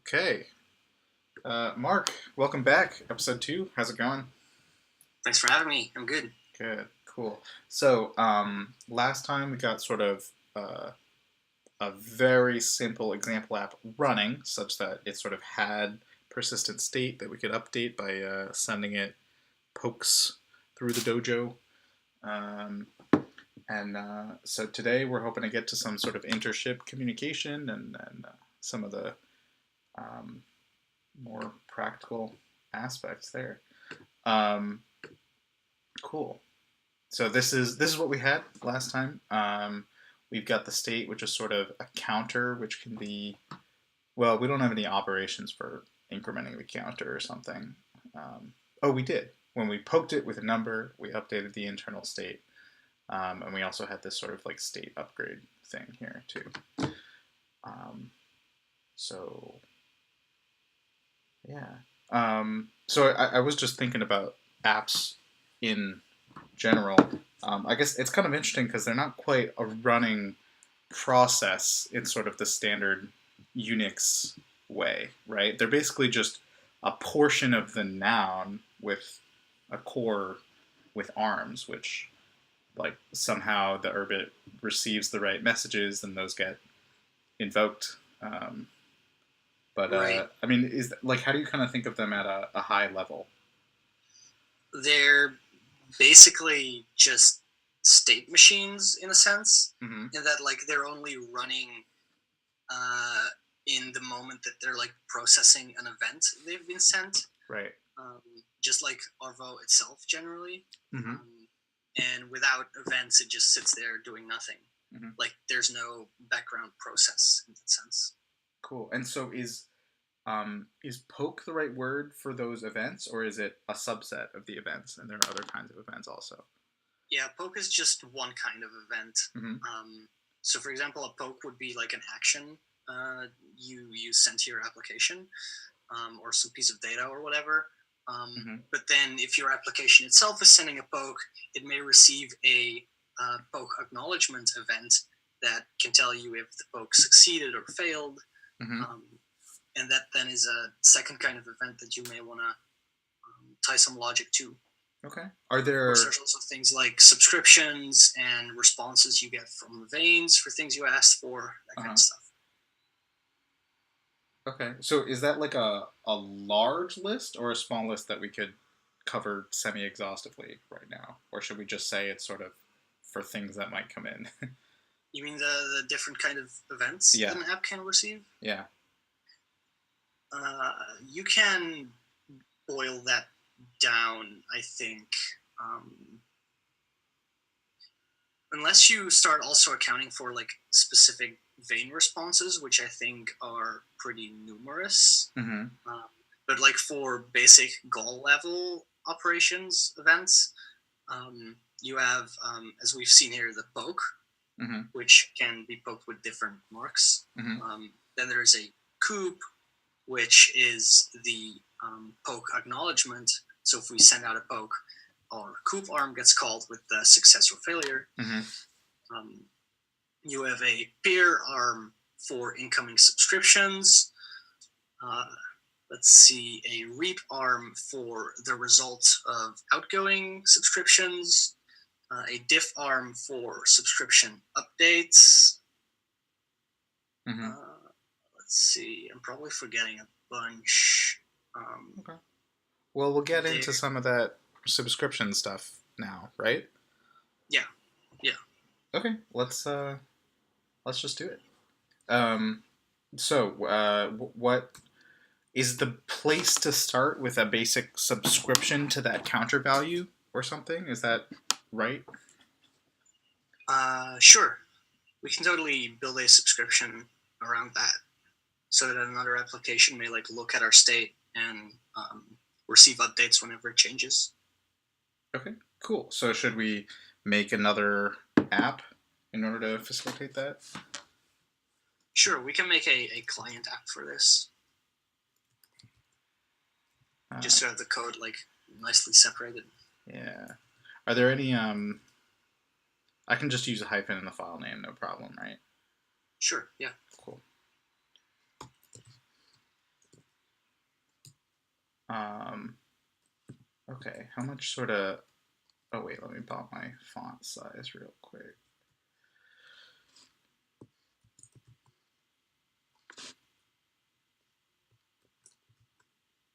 Okay. Mark, welcome back. Episode 2. How's it going? Thanks for having me. I'm good. Good. Cool. So, last time we got sort of a very simple example app running such that it sort of had persistent state that we could update by sending it pokes through the dojo. Um, so today we're hoping to get to some sort of intership communication and some of the um, more practical aspects there. Um, cool. So this is what we had last time. We've got the state, which is sort of a counter, which can be, well, we don't have any operations for incrementing the counter or something. Oh, we did. When we poked it with a number, we updated the internal state. And we also had this sort of like state upgrade thing here too. So yeah. So I was just thinking about apps in general. I guess it's kind of interesting because they're not quite a running process in sort of the standard Unix way, right? They're basically just a portion of the noun with a core with arms, which like somehow the Urbit receives the right messages and those get invoked. But Right. I mean, is like how do you kind of think of them at a high level? They're basically just state machines in a sense, Mm-hmm. in that like they're only running uh, in the moment that they're like processing an event they've been sent. Right. Um, just like Arvo itself generally. Mm-hmm. And without events, it just sits there doing nothing. Mm-hmm. Like there's no background process in that sense. Cool. And so is poke the right word for those events, or is it a subset of the events, and there are other kinds of events also? Yeah, poke is just one kind of event. Mm-hmm. So, for example, a poke would be like an action you send to your application, or some piece of data or whatever. Mm-hmm. But then, if your application itself is sending a poke, it may receive a poke acknowledgement event that can tell you if the poke succeeded or failed. Mm-hmm. And that then is a second kind of event that you may want to tie some logic to. Okay. Are there? There's also things like subscriptions and responses you get from veins for things you asked for, that kind of stuff. Okay. So is that like a large list or a small list that we could cover semi-exhaustively right now, or should we just say it's sort of for things that might come in? You mean the different kind of events Yeah. that an app can receive? Yeah. You can boil that down, I think. Unless you start also accounting for like specific vein responses, which I think are pretty numerous. Mm-hmm. But like for basic Gall level operations events, you have, as we've seen here, the poke, Mm-hmm. which can be poked with different marks. Mm-hmm. Then there's a coop, which is the poke acknowledgement. So if we send out a poke, our coop arm gets called with the success or failure. Mm-hmm. You have a peer arm for incoming subscriptions. Let's see, a reap arm for the results of outgoing subscriptions. A diff arm for subscription updates. Mm-hmm. Let's see, I'm probably forgetting a bunch. Okay. Well, we'll get into some of that subscription stuff now, right? Yeah. Okay, let's just do it. So, what is the place to start with a basic subscription to that counter value or something? Is that right? Sure. We can totally build a subscription around that, so that another application may like look at our state and receive updates whenever it changes. Okay, cool. So should we make another app in order to facilitate that? Sure, we can make a client app for this. Just to have the code like nicely separated. Yeah. Are there any I can just use a hyphen in the file name, no problem, right? Sure, yeah. Cool. Um, okay, how much sort of... Oh wait, let me bump my font size real quick.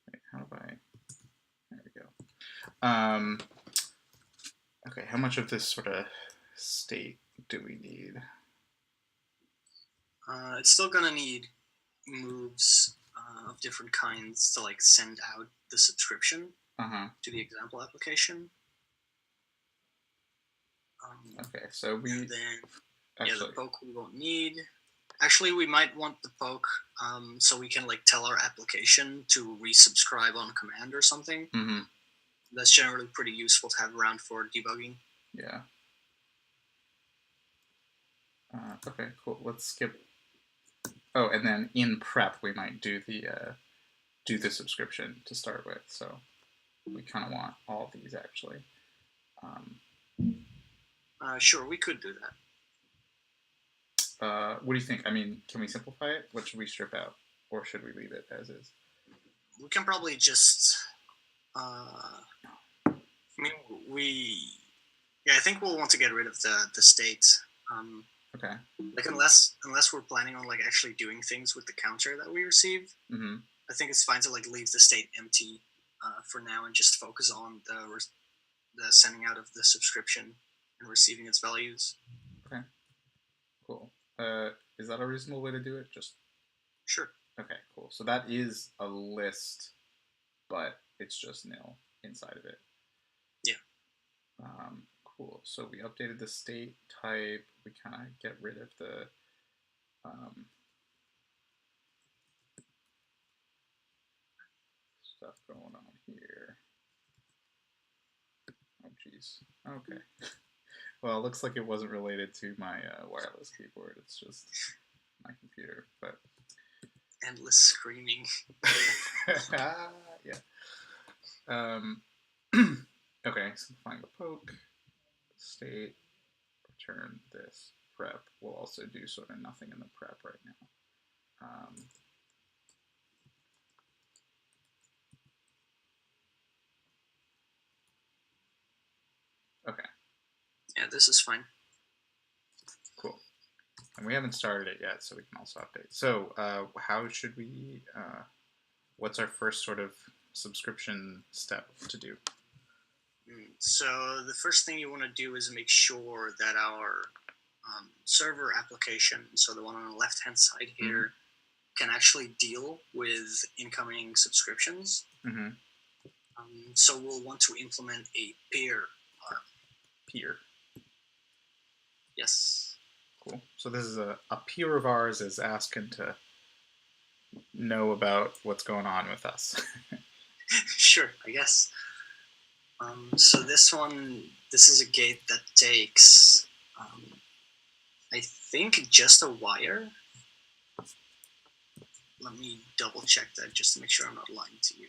Wait, how do I... There we go. Okay, how much of this sort of state do we need? It's still gonna need moves of different kinds to like send out the subscription to the example application. Okay, so we... And then, actually, the poke we won't need. Actually, we might want the poke so we can like tell our application to resubscribe on command or something. mm-hmm. That's generally pretty useful to have around for debugging. Yeah. Okay, cool. Let's skip... Oh, and then in prep we might do the subscription to start with. So we kind of want all these actually. Sure, we could do that. What do you think? I mean, can we simplify it? What should we strip out, or should we leave it as is? We can probably just. I think we'll want to get rid of the state. Okay. Like unless we're planning on like actually doing things with the counter that we receive, I think it's fine to like leave the state empty for now and just focus on the sending out of the subscription and receiving its values. Okay. Cool. Is that a reasonable way to do it? Just sure. Okay. Cool. So that is a list, but it's just nil inside of it. Yeah. Cool. So we updated the state type. We kind of get rid of the stuff going on here. Oh, geez. Okay. Well, it looks like it wasn't related to my wireless keyboard. It's just my computer, but... Endless screaming. Yeah. Okay, simplifying the poke. State, return this prep. We'll also do sort of nothing in the prep right now. Okay. Yeah, this is fine. Cool. And we haven't started it yet, so we can also update. So how should we, what's our first sort of subscription step to do? So the first thing you want to do is make sure that our server application, so the one on the left-hand side here, can actually deal with incoming subscriptions. So we'll want to implement a peer arm. Peer. Yes. Cool. So this is a peer of ours is asking to know about what's going on with us. Sure, I guess. So this is a gate that takes, I think, just a wire. Let me double check that just to make sure I'm not lying to you.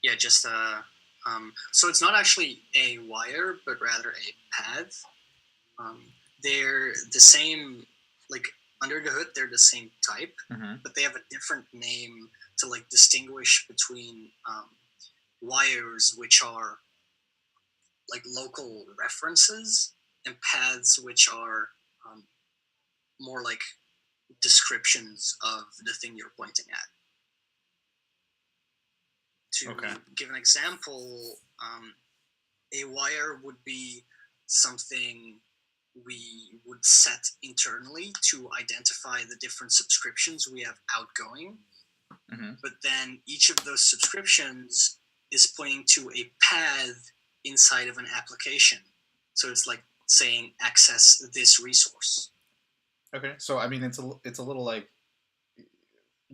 Yeah, just so it's not actually a wire, but rather a path. They're the same, like under the hood, they're the same type, but they have a different name to like distinguish between wires, which are like local references, and paths, which are more like descriptions of the thing you're pointing at. To give an example, a wire would be something we would set internally to identify the different subscriptions we have outgoing. But then each of those subscriptions is pointing to a path inside of an application. So it's like saying access this resource. Okay, so I mean it's a little like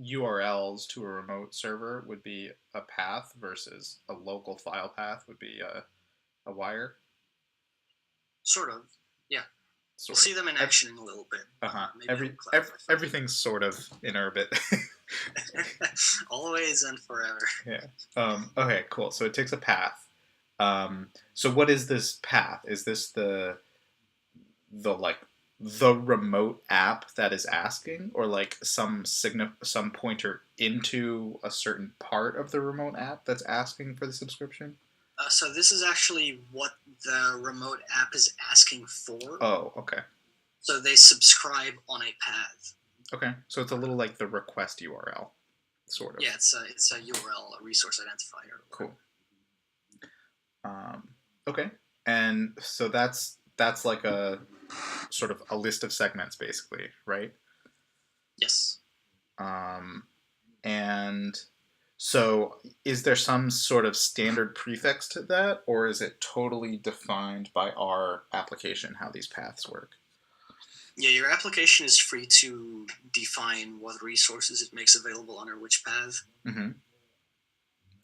URLs to a remote server would be a path versus a local file path would be a wire. Sort of, yeah. We'll see them in action in a little bit. Everything's sort of in Urbit. Always and forever. Yeah. Okay, cool. So it takes a path. So what is this path? Is this the the remote app that is asking, or like some pointer into a certain part of the remote app that's asking for the subscription? So this is actually what the remote app is asking for. Oh, okay. So they subscribe on a path. Okay, so it's a little like the request URL, sort of. Yeah, it's a URL, a resource identifier. Cool. Okay, and so that's like a sort of a list of segments, basically, right? Yes. And so is there some sort of standard prefix to that, or is it totally defined by our application how these paths work? Yeah, your application is free to define what resources it makes available under which path. Mm-hmm.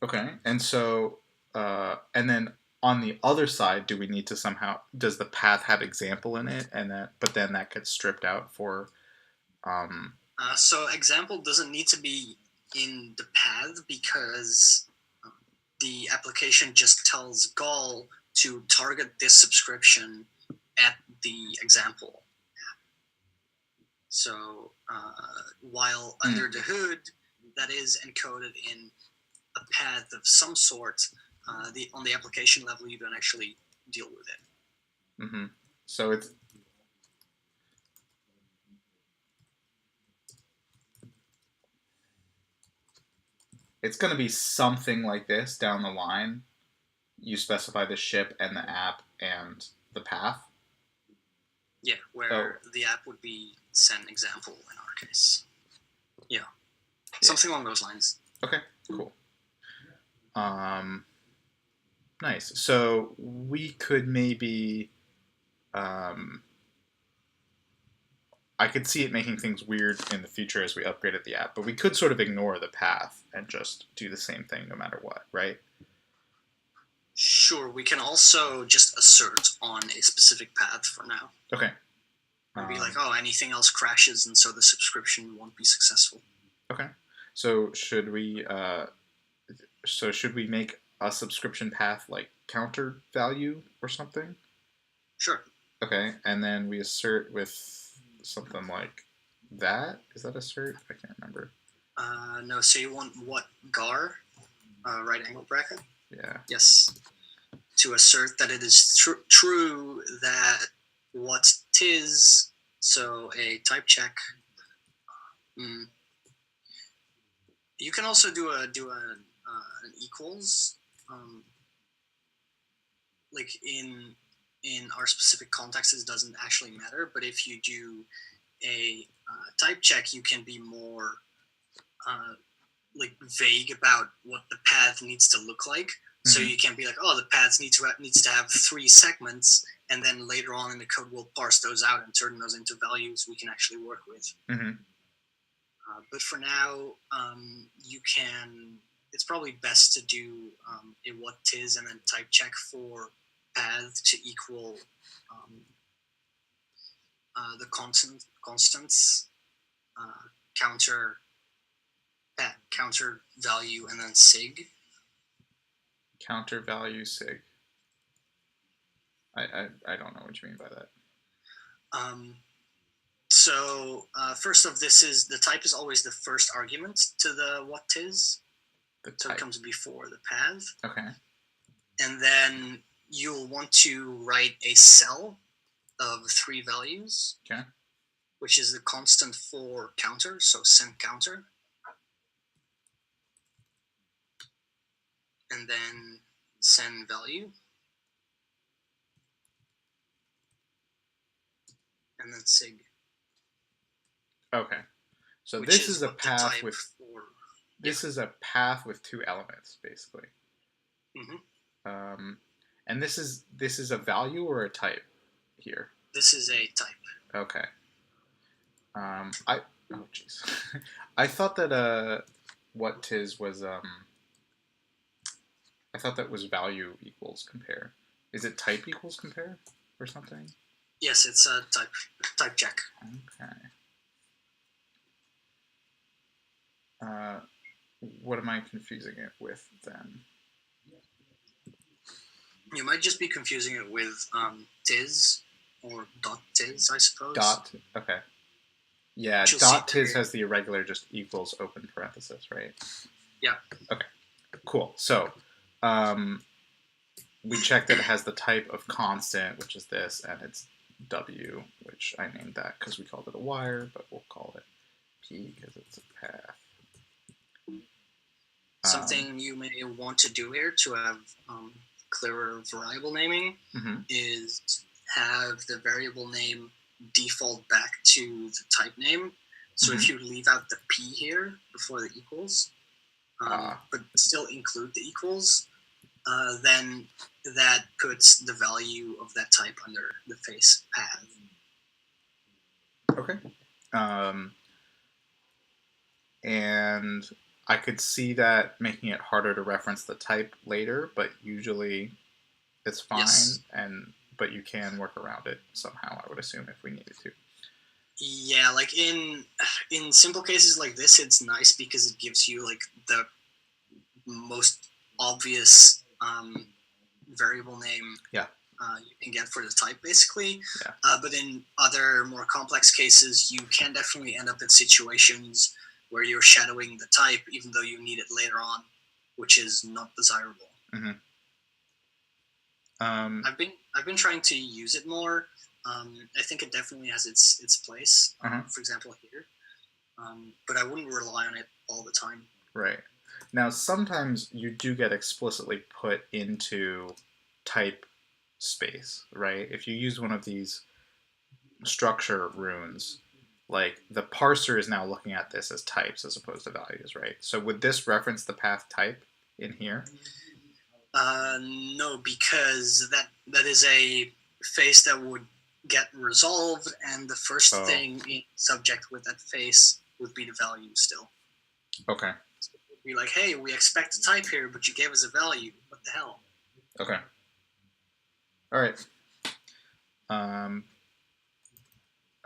Okay, and so, and then on the other side, do we need to somehow, does the path have example in it, and that, but then that gets stripped out for, So example doesn't need to be in the path because the application just tells Gall to target this subscription at the example. So while under the hood, that is encoded in a path of some sort, on the application level, you don't actually deal with it. mm-hmm. So it's going to be something like this down the line. You specify the ship and the app and the path. Yeah, where the app would be send example in our case. Yeah, something along those lines. Okay, cool. Nice. So we could maybe, I could see it making things weird in the future as we upgraded the app, but we could sort of ignore the path and just do the same thing no matter what, right? Sure, we can also just assert on a specific path for now. Okay. And be like, oh, anything else crashes, and so the subscription won't be successful. Okay. So should we make a subscription path like counter value or something? Sure. Okay, and then we assert with something like that. Is that assert? I can't remember. No, so you want what gar, right angle bracket? Yeah. Yes. To assert that it is true that what tis, so a type check. You can also do an equals, like in our specific context, it doesn't actually matter. But if you do a type check, you can be more like vague about what the path needs to look like. Mm-hmm. So you can be like, oh, the path needs to have 3 segments, and then later on in the code we'll parse those out and turn those into values we can actually work with. Mm-hmm. But for now, you can. It's probably best to do a what tis and then type check for path to equal the constants counter value and then sig. Counter value sig. I don't know what you mean by that. So first of this is the type is always the first argument to the what tis. So it comes before the path. Okay. And then you'll want to write a cell of 3 values. Okay. Which is the constant for counter, so send counter. And then send value. And then sig. Okay. So this is a path with this is a path with 2 elements, basically. Mm-hmm. And this is a value or a type here? This is a type. Okay. I thought that what tis was I thought that was value equals compare. Is it type equals compare or something? Yes, it's a type check. Okay. What am I confusing it with then? You might just be confusing it with tis. or dot tis, I suppose. Dot. Okay. Yeah, Which you'll see dot tis there. has the irregular just equals open parenthesis, right? Yeah. Okay. Cool. So, um, we check that it has the type of constant, which is this, and it's W, which I named that because we called it a wire, but we'll call it P because it's a path. Something you may want to do here to have clearer variable naming is have the variable name default back to the type name. So if you leave out the P here before the equals, but still include the equals, then that puts the value of that type under the face path. Okay. And I could see that making it harder to reference the type later, but usually it's fine. Yes. But you can work around it somehow, I would assume, if we needed to. Yeah, like in simple cases like this, it's nice because it gives you like the most obvious variable name you can get for the type, basically. Yeah. But in other more complex cases, you can definitely end up in situations where you're shadowing the type, even though you need it later on, which is not desirable. I've been trying to use it more. I think it definitely has its place. For example, here, but I wouldn't rely on it all the time. Right. Now, sometimes you do get explicitly put into type space, right? If you use one of these structure runes, like the parser is now looking at this as types as opposed to values, right? So would this reference the path type in here? No, because that is a face that would get resolved, and the first thing in subject with that face would be the value still. Okay. So it would be like, hey, we expect a type here, but you gave us a value. What the hell? Okay. All right.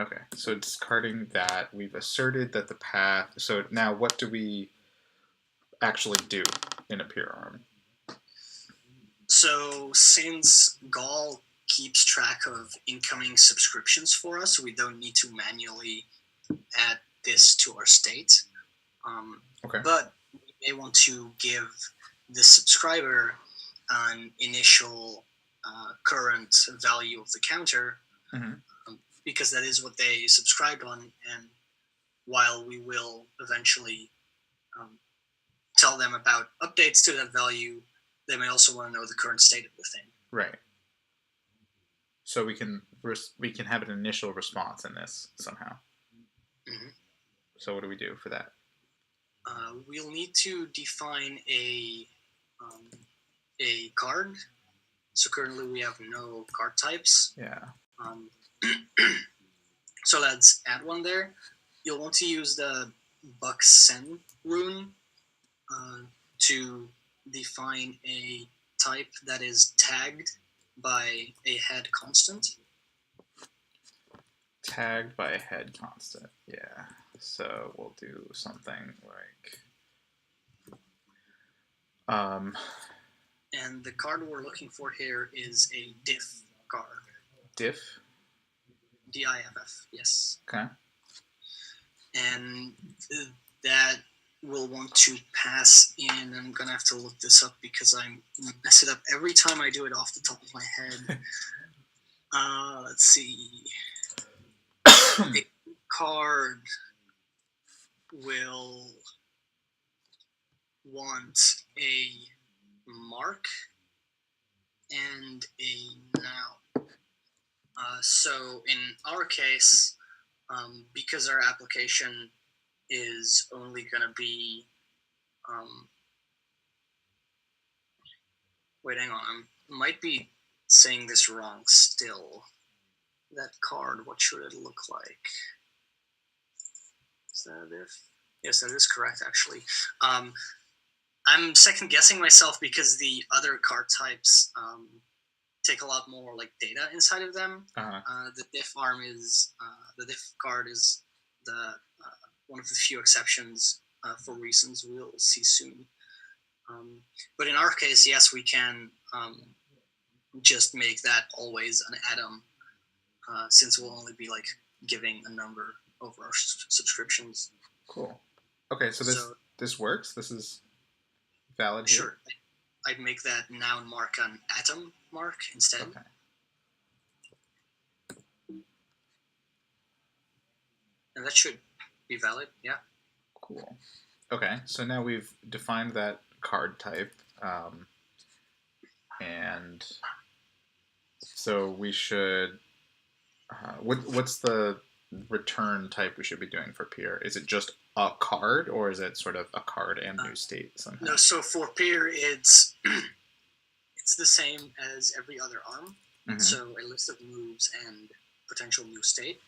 Okay, so discarding that, we've asserted that the path. So now, what do we actually do in a pure arm? So since Gall keeps track of incoming subscriptions for us, we don't need to manually add this to our state. Okay. But we may want to give the subscriber an initial current value of the counter, because that is what they subscribed on, and while we will eventually tell them about updates to that value, they may also want to know the current state of the thing. Right. So we can have an initial response in this somehow. So what do we do for that? We'll need to define a card. So currently we have no card types. Yeah. So let's add one there. You'll want to use the Buxen rune to define a type that is tagged by a head constant. Tagged by a head constant. Yeah. So we'll do something like. And the card we're looking for here is a diff card. Diff? DIFF, yes. Okay. And that will want to pass in. I'm going to have to look this up because I mess it up every time I do it off the top of my head. Let's see. A card will want a mark and a noun. So in our case, because our application is only going to be wait, hang on. I might be saying this wrong still. That card, what should it look like? Is that it? Yes, that is correct, actually. I'm second guessing myself because the other card types take a lot more like data inside of them. The diff arm is the diff card is the one of the few exceptions for reasons we'll see soon. But in our case, yes, we can just make that always an atom. since we'll only be like giving a number over our subscriptions. Cool. Okay, so this works. This is valid here. Sure. I'd make that noun mark an atom mark instead. Okay. And that should be valid, yeah. Cool. Okay, so now we've defined that card type, and so we should. What's the return type we should be doing for peer? Is it just a card, or is it sort of a card and new state somehow? No, so for peer, it's it's the same as every other arm. Mm-hmm. So a list of moves and potential new state.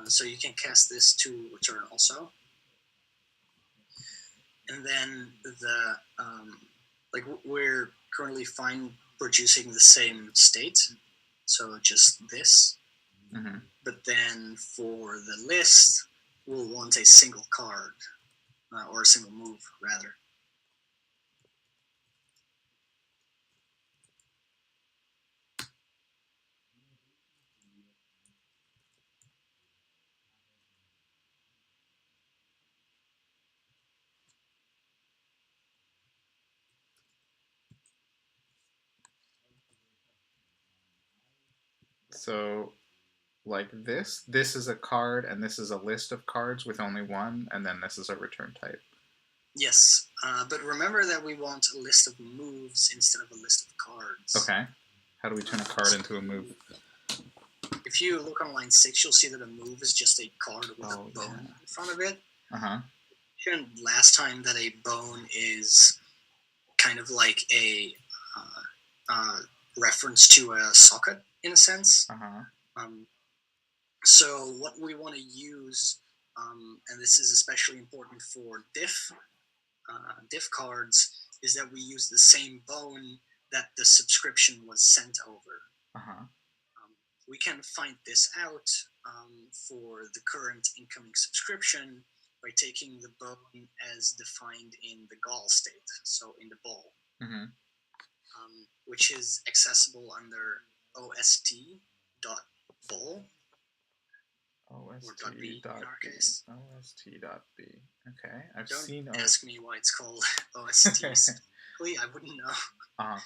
So you can cast this to return also. And then the like we're currently fine producing the same state, so just this. Mm-hmm. But then for the list, we'll want a single card or a single move rather. So, like this is a card, and this is a list of cards with only one, and then this is a return type. Yes, but remember that we want a list of moves instead of a list of cards. Okay. How do we turn a card into a move? If you look on line 6, you'll see that a move is just a card with a bone in front of it. Uh-huh. You mentioned last time that a bone is kind of like a reference to a socket, in a sense. Uh-huh. So what we want to use, and this is especially important for diff cards, is that we use the same bone that the subscription was sent over. Uh-huh. We can find this out for the current incoming subscription by taking the bone as defined in the Gall state, so in the ball, mm-hmm. Which is accessible under ost.ball. ost.b in our case. ost.b. Okay, Don't ask me why it's called ost specifically. I wouldn't know. Uh-huh.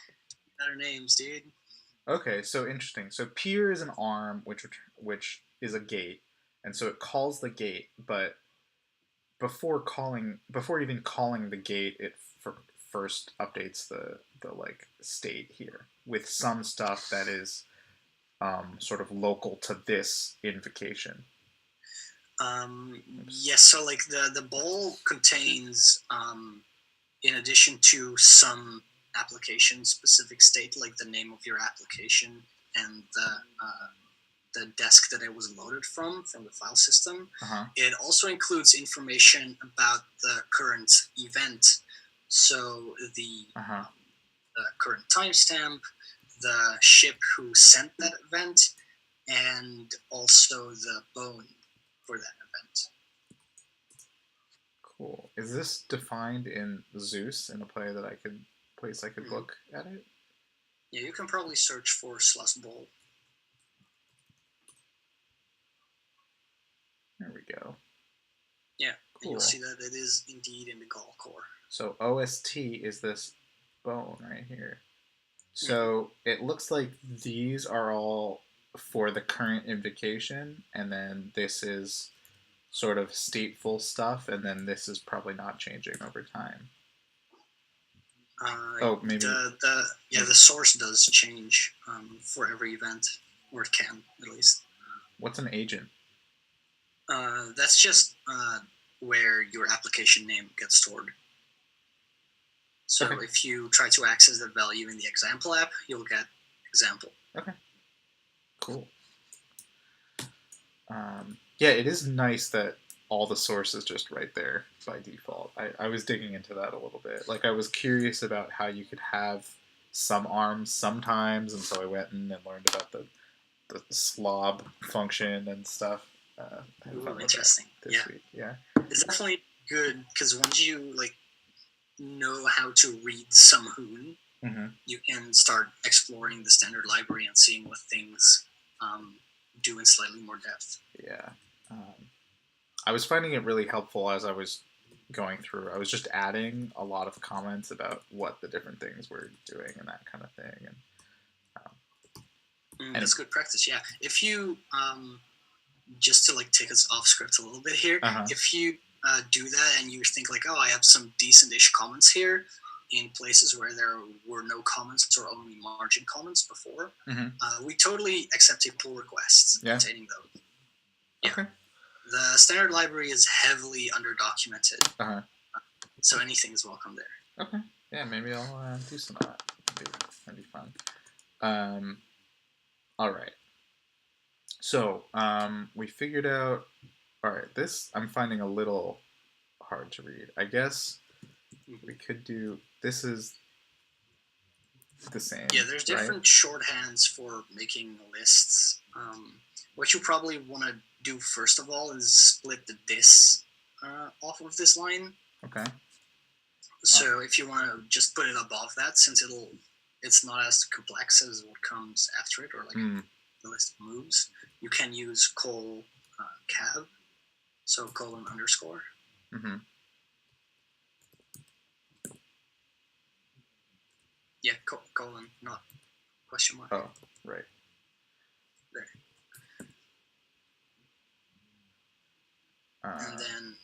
Better names, dude. Okay, so interesting. So peer is an arm which is a gate, and so it calls the gate, but before even calling the gate, it first updates the like state here with some stuff that is sort of local to this invocation. Yes, so like the bowl contains, in addition to some application-specific state, like the name of your application and the desk that it was loaded from the file system, it also includes information about the current event. So the current timestamp, the ship who sent that event, and also the bone for that event. Cool. Is this defined in Zeus in a place I could look at it? Yeah, you can probably search for /bowl. There we go. Yeah, cool. And you'll see that it is indeed in the Gall core. So OST is this bone right here. So it looks like these are all for the current invocation, and then this is sort of stateful stuff, and then this is probably not changing over time. Maybe the source does change for every event, or it can at least. What's an agent? That's just where your application name gets stored. So if you try to access the value in the example app, you'll get example. Okay. Cool. Yeah, it is nice that all the source is just right there by default. I was digging into that a little bit. Like, I was curious about how you could have some arms sometimes, and so I went in and learned about the slob function and stuff. Interesting. This week. Yeah. It's definitely good, because once you, know how to read some Hoon, you can start exploring the standard library and seeing what things do in slightly more depth. Yeah. I was finding it really helpful as I was going through. I was just adding a lot of comments about what the different things were doing and that kind of thing. And That's good practice. Yeah. If you just to like take us off script a little bit here, if you do that and you think like, oh, I have some decent-ish comments here in places where there were no comments or only margin comments before, we totally accept a pull request containing those. Yeah. Okay. The standard library is heavily underdocumented, so anything is welcome there. Okay. Yeah, maybe I'll do some of that. That'd be fun. All right. So we figured out. All right, this I'm finding a little hard to read. I guess we could do. This is the same. Yeah, there's different shorthands for making lists. What you probably want to do first of all is split the dis off of this line. Okay. So if you want to just put it above that, since it's not as complex as what comes after it, or like the list of moves, you can use col cav, so colon underscore. Yeah, colon, not question mark. Oh, right. There. And then,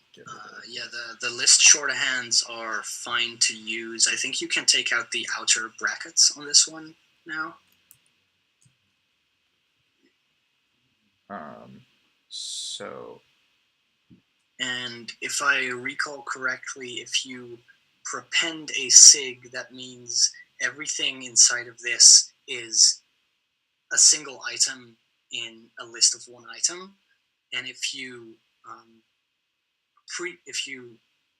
the list shorthands are fine to use. I think you can take out the outer brackets on this one now. So. And if I recall correctly, if you prepend a sig, that means everything inside of this is a single item in a list of one item. And if you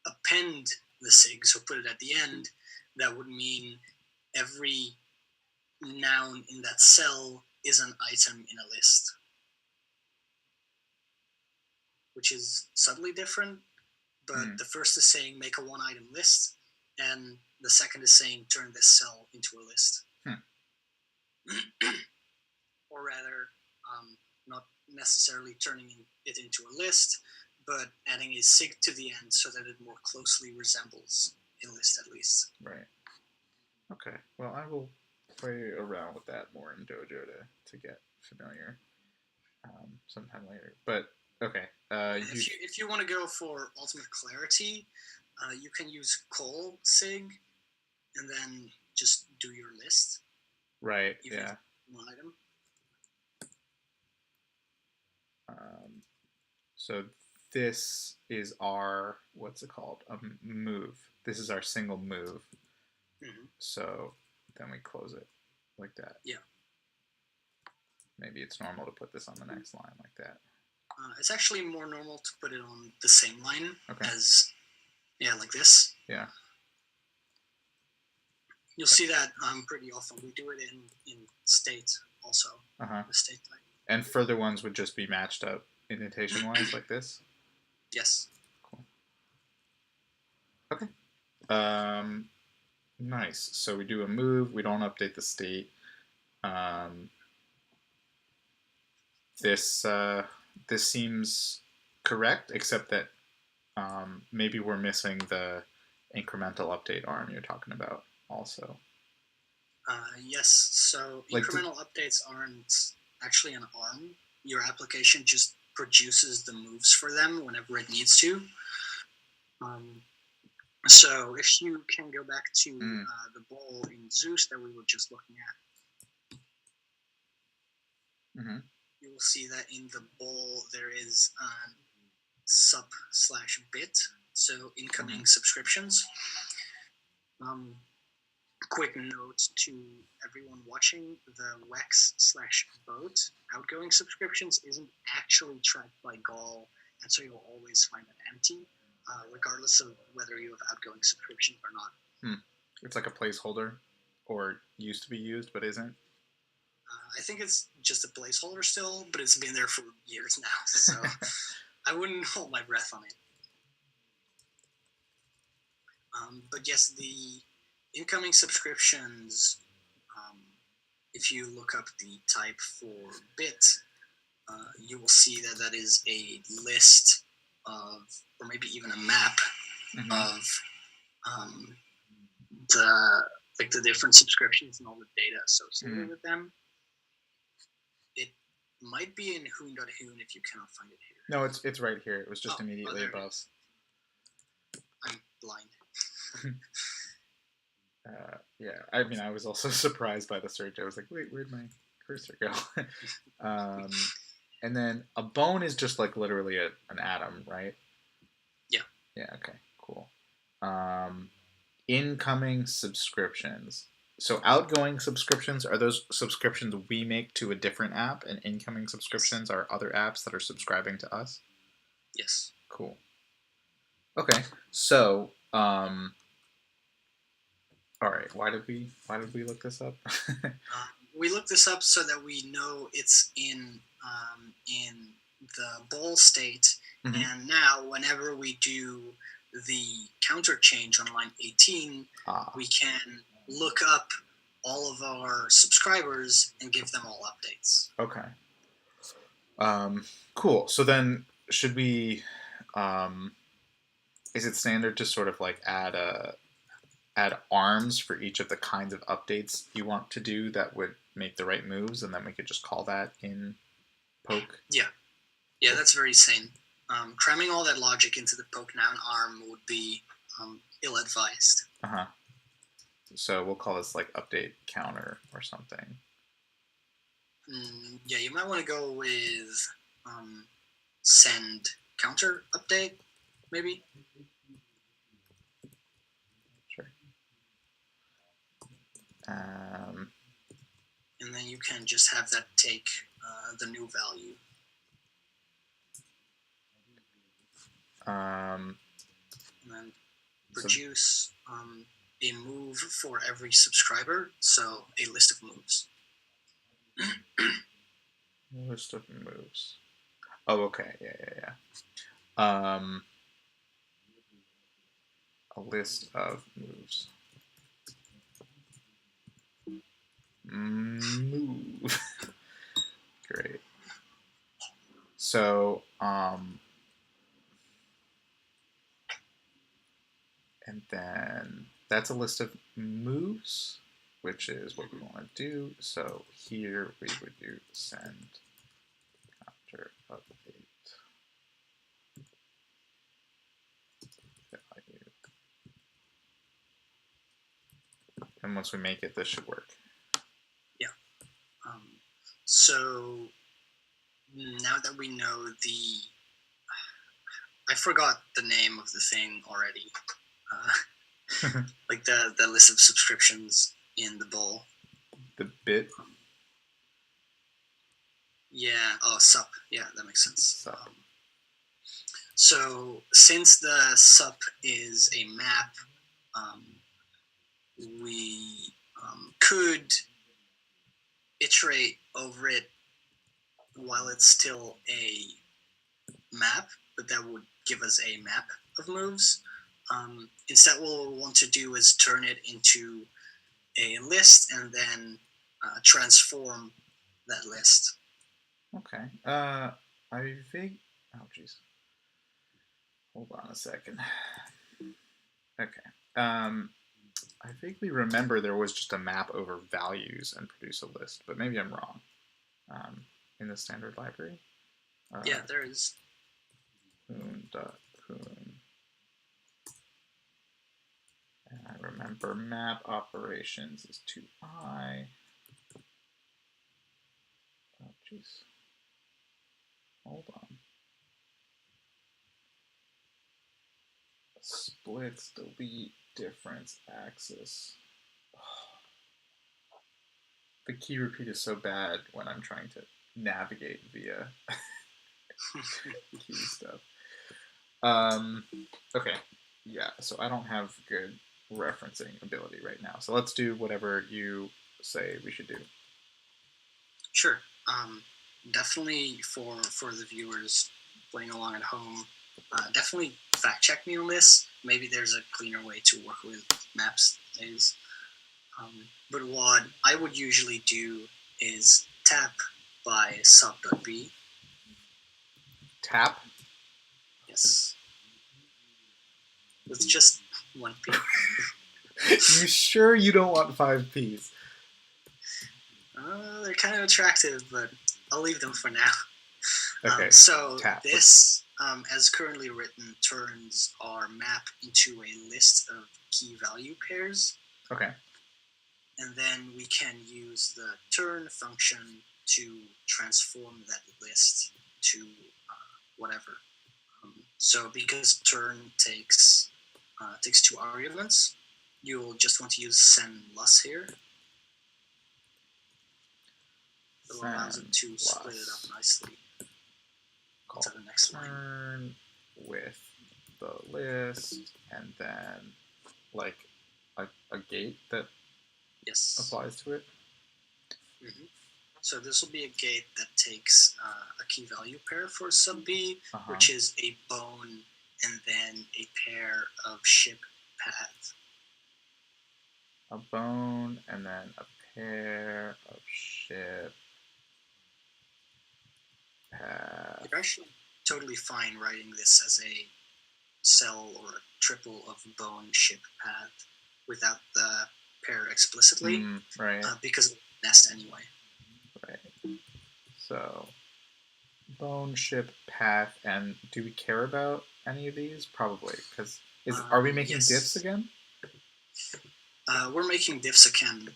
append the sig, so put it at the end, that would mean every noun in that cell is an item in a list, which is subtly different. But the first is saying make a one-item list, and the second is saying turn this cell into a list. Or rather, not necessarily turning it into a list, but adding a sig to the end so that it more closely resembles a list at least. Right. Okay. Well, I will play around with that more in Dojo to get familiar sometime later. But okay. If you want to go for ultimate clarity, you can use col sig, and then just do your list. Right. Yeah. One item. So this is our, what's it called? A move. This is our single move. So then we close it like that. Yeah. Maybe it's normal to put this on the next line like that. It's actually more normal to put it on the same line as, like this. Yeah. You'll see that pretty often. We do it in state also. The state type. And further ones would just be matched up indentation-wise like this? Yes. Cool. Okay. Nice. So we do a move. We don't update the state. This seems correct, except that maybe we're missing the incremental update arm you're talking about also. Yes. So incremental updates aren't actually an arm. Your application just produces the moves for them whenever it needs to. So if you can go back to the bowl in Zeus that we were just looking at, you will see that in the bowl there is sub/bit, so incoming subscriptions. Quick note to everyone watching, the wex/boat outgoing subscriptions isn't actually tracked by Gall, and so you'll always find it empty, regardless of whether you have outgoing subscriptions or not. It's like a placeholder, or used to be used, but isn't? I think it's just a placeholder still, but it's been there for years now, so I wouldn't hold my breath on it. But yes, the incoming subscriptions, if you look up the type for bit, you will see that that is a list of, or maybe even a map Mm-hmm. of the the different subscriptions and all the data associated with them. It might be in hoon.hoon if you cannot find it here. No, it's right here. It was just immediately above. I'm blind. Yeah, I mean, I was also surprised by the search. I was like, wait, where'd my cursor go? And then a bone is just like literally an atom, right? Yeah. Yeah, okay, cool. Incoming subscriptions. So outgoing subscriptions are those subscriptions we make to a different app, and incoming subscriptions are other apps that are subscribing to us? Yes. Cool. Okay, so all right. Why did we look this up? We looked this up so that we know it's in the bool state, and now whenever we do the counter change on line 18, we can look up all of our subscribers and give them all updates. Okay. Cool. So then, should we? Is it standard to sort of like add arms for each of the kinds of updates you want to do that would make the right moves, and then we could just call that in poke? Yeah, that's very sane. Cramming all that logic into the poke noun arm would be ill-advised. Uh-huh. So we'll call this like update counter or something. Yeah, you might want to go with send counter update, maybe. Sure. And then you can just have that take the new value. And then produce a move for every subscriber, so a list of moves. List of moves. Oh, okay. Yeah. A list of moves. Move. Great. So, and then that's a list of moves, which is what we want to do. So here we would do send counter update value. And once we make it, this should work. Yeah. So now that we know I forgot the name of the thing already. Like the list of subscriptions in the bool. The bit? Yeah. Oh, sup. Yeah, that makes sense. Sup. So since the sup is a map, we could iterate over it while it's still a map, but that would give us a map of moves. Instead, what we'll want to do is turn it into a list and then transform that list. Okay. I think. Oh, jeez. Hold on a second. Okay. I vaguely remember there was just a map over values and produce a list, but maybe I'm wrong. In the standard library. Yeah, there is. Hoon.hoon. And I remember map operations is 2i. Oh, jeez. Hold on. Splits, delete, difference, axis. The key repeat is so bad when I'm trying to navigate via key stuff. Okay. Yeah, so I don't have good referencing ability right now. So let's do whatever you say we should do. Sure. Definitely for the viewers playing along at home, definitely fact check me on this. Maybe there's a cleaner way to work with maps days. But what I would usually do is tap by sub.b Tap? Yes. With just 1p. You sure you don't want 5Ps? They're kind of attractive, but I'll leave them for now. Okay. So tap. this, as currently written, turns our map into a list of key value pairs. Okay. And then we can use the turn function to transform that list to whatever. So because turn takes 2 arguments, you'll just want to use sen lus here. It allows it to split it up nicely. Call to the next line. turn with the list, and then like a gate that Yes. applies to it. Mm-hmm. So this will be a gate that takes a key value pair for sub B, which is a bone and then a pair of ship paths. A bone and then a pair of ship paths. You're actually totally fine writing this as a cell or a triple of bone ship path without the pair explicitly, right? Because of the nest anyway. Right. So bone ship path, and do we care about any of these? Probably, because are we making diffs again? We're making diffs again.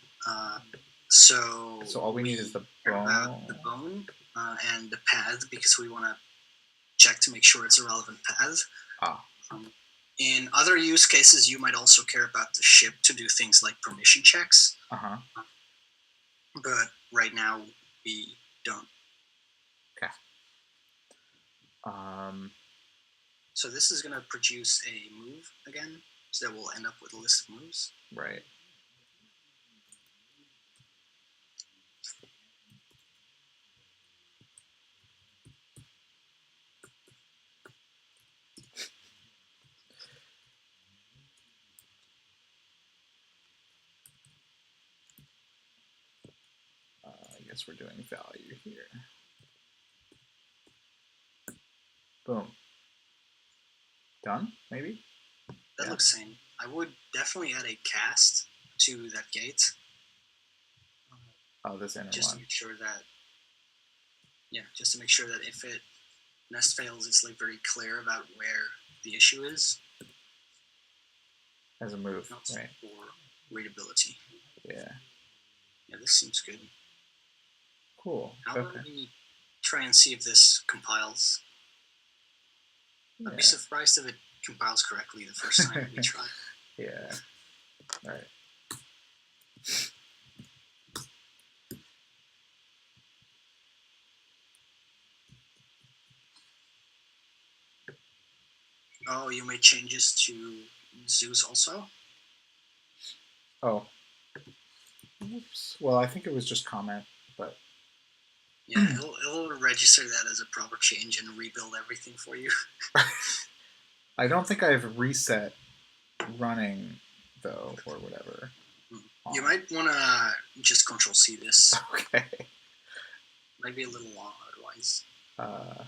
So all we need is the bone and the path, because we want to check to make sure it's a relevant path. In other use cases, you might also care about the ship to do things like permission checks. But right now, we don't. Okay. So this is going to produce a move again, so that we'll end up with a list of moves. Right. I guess we're doing value here. Boom. Done, maybe? That looks sane. I would definitely add a cast to that gate. This inner just one. To make sure that, just to make sure that if it nest fails, it's like very clear about where the issue is. As a move, right? For readability. Yeah. Yeah, this seems good. Cool. How about we try and see if this compiles? Yeah. I'd be surprised if it compiles correctly the first time we try. Yeah. All right. Oh, you made changes to Zeus also? Oh. Oops. Well, I think it was just comment, but... Yeah, it'll register that as a proper change and rebuild everything for you. I don't think I've reset running, though, or whatever. You might want to just Control-C this. Okay. Might be a little long otherwise. And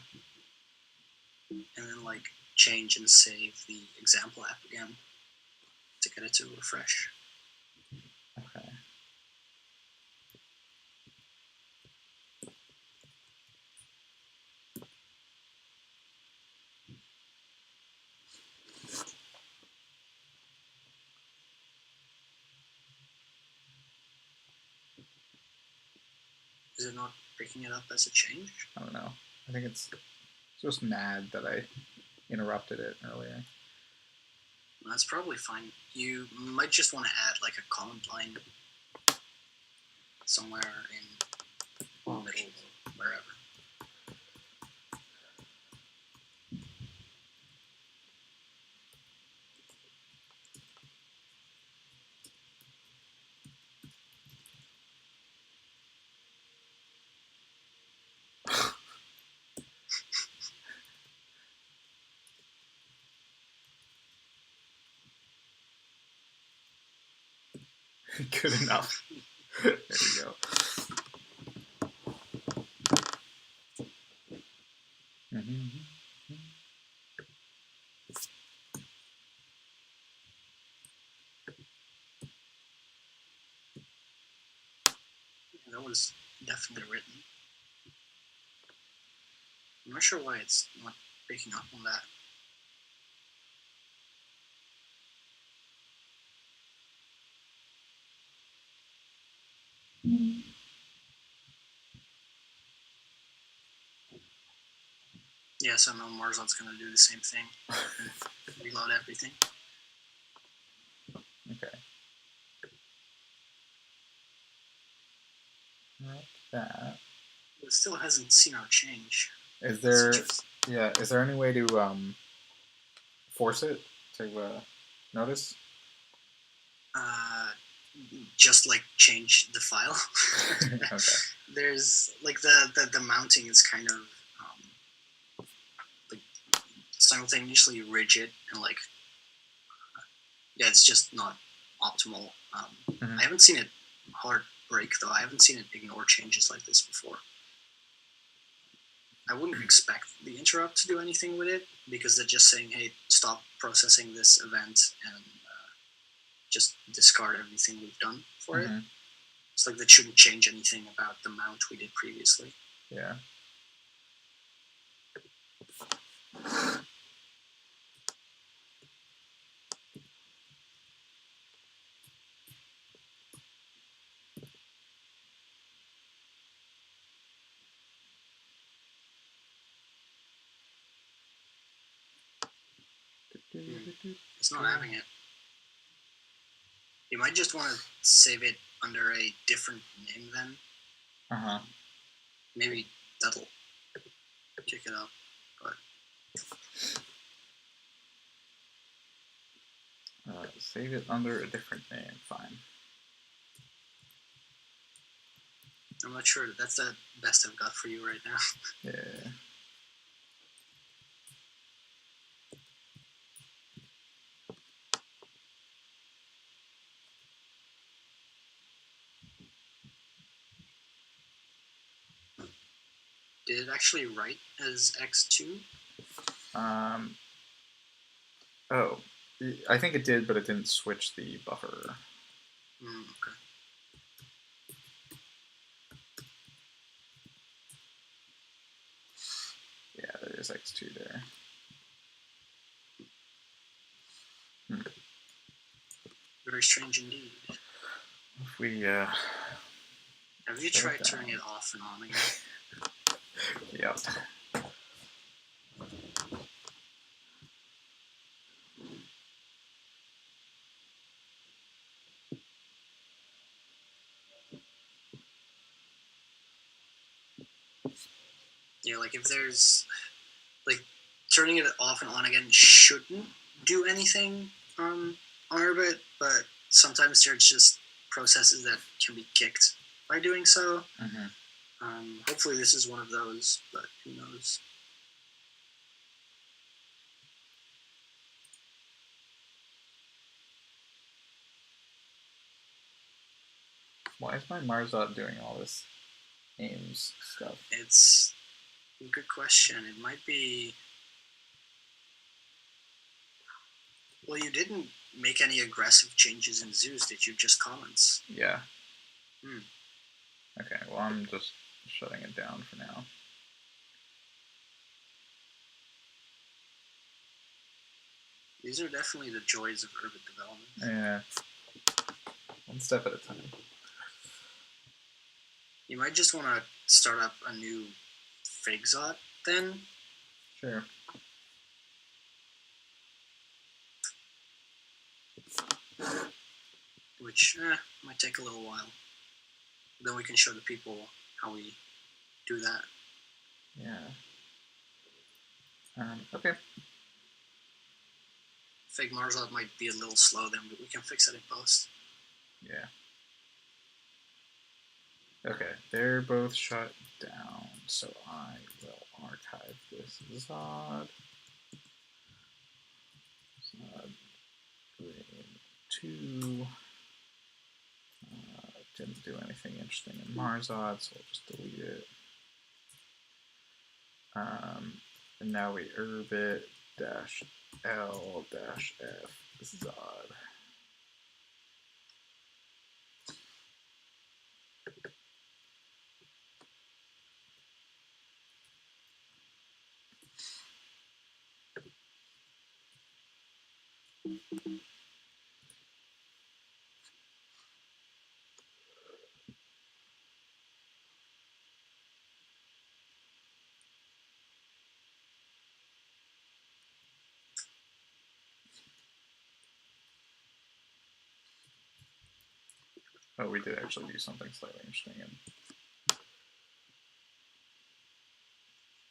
then, change and save the example app again to get it to refresh. Okay. Is it not picking it up as a change? I don't know. I think it's just mad that I interrupted it earlier. That's probably fine. You might just want to add a command line somewhere in the middle, wherever. Good enough. There you go. was definitely written. I'm not sure why it's not picking up on that. Yeah, so now Marzot's going to do the same thing and reload everything. Okay. Like that. It still hasn't seen our change. Is there? Yeah. Is there any way to force it to notice? Just like change the file. Okay. There's like the mounting is kind of like simultaneously rigid and like yeah, it's just not optimal. I haven't seen it hard break though. I haven't seen it ignore changes like this before. I wouldn't expect the interrupt to do anything with it because they're just saying, hey, stop processing this event and just discard everything we've done for it. It's like that shouldn't change anything about the mount we did previously. Yeah. It's not having it. You might just want to save it under a different name then. Maybe that'll kick it up. But save it under a different name. Fine. I'm not sure. That's the best I've got for you right now. Yeah. Did it actually write as X2? Oh, I think it did, but it didn't switch the buffer. Okay. Yeah, there is X2 there. Very strange indeed. If we have you tried turning it off and on again? Yep. Yeah, like if there's like turning it off and on again shouldn't do anything on Urbit, but sometimes there's just processes that can be kicked by doing so. Hopefully this is one of those, but who knows? Why is my Marzot doing all this aims stuff? It's a good question. It might be... Well, you didn't make any aggressive changes in Zeus, did you? Just comments? Yeah. Okay, well I'm just shutting it down for now. These are definitely the joys of Urbit development. Yeah. One step at a time. You might just want to start up a new Figzot then. Sure. Which might take a little while. Then we can show the people how we do that. Yeah. Okay. Fig Marzot might be a little slow then, but we can fix it in post. Yeah. Okay, they're both shut down, so I will archive this Zod. Zod grade 2. Didn't do anything interesting in Marzot, so I'll just delete it. And now we Urbit -L -F Zod. Oh, we did actually do something slightly interesting.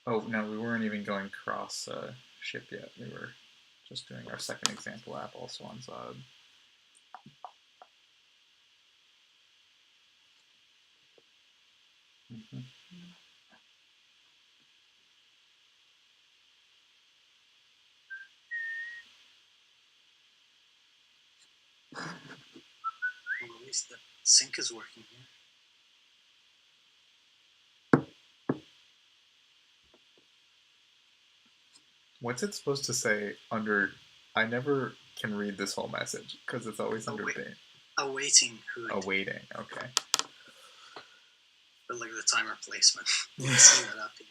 Oh, no, we weren't even going cross ship yet. We were just doing our second example app also on Zod. Mm-hmm. Well, at least the sync is working here. What's it supposed to say under? I never can read this whole message because it's always under Awaiting hood. Awaiting, okay. But like the timer placement. You can see that up here.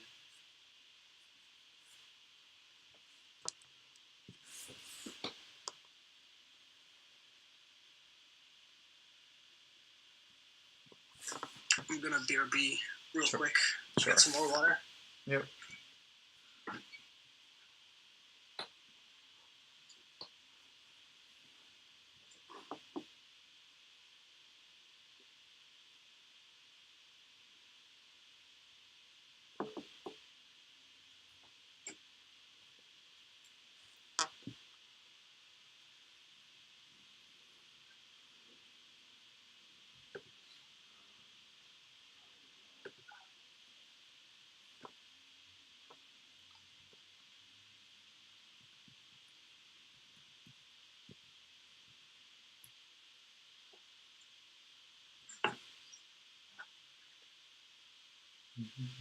I'm gonna BRB real quick. Sure. Get some more water. Yep.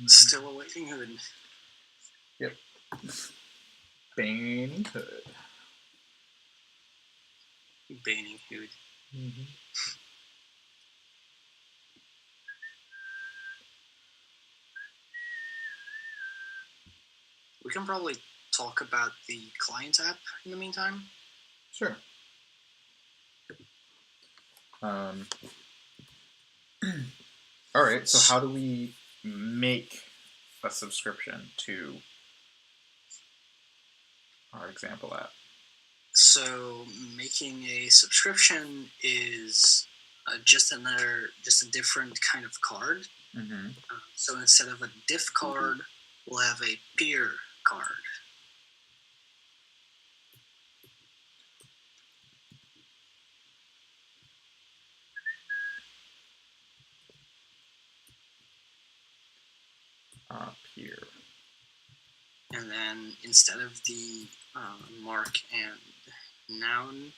Still awaiting hood. Yep. Bane hood. Baning hood. Mm-hmm. We can probably talk about the client app in the meantime. Sure. All right, so how do we make a subscription to our example app? So making a subscription is just a different kind of card. Mm-hmm. So instead of a diff card, we'll have a peer card. Peer. And then instead of the mark and noun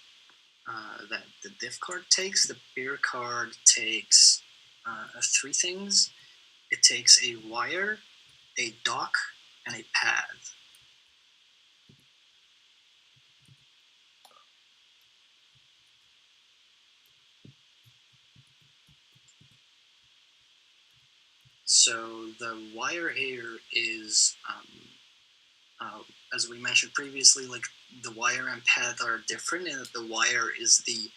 that the diff card takes, the peer card takes three things. It takes a wire, a dock, and a path. So the wire here is, as we mentioned previously, like the wire and path are different in that the wire is the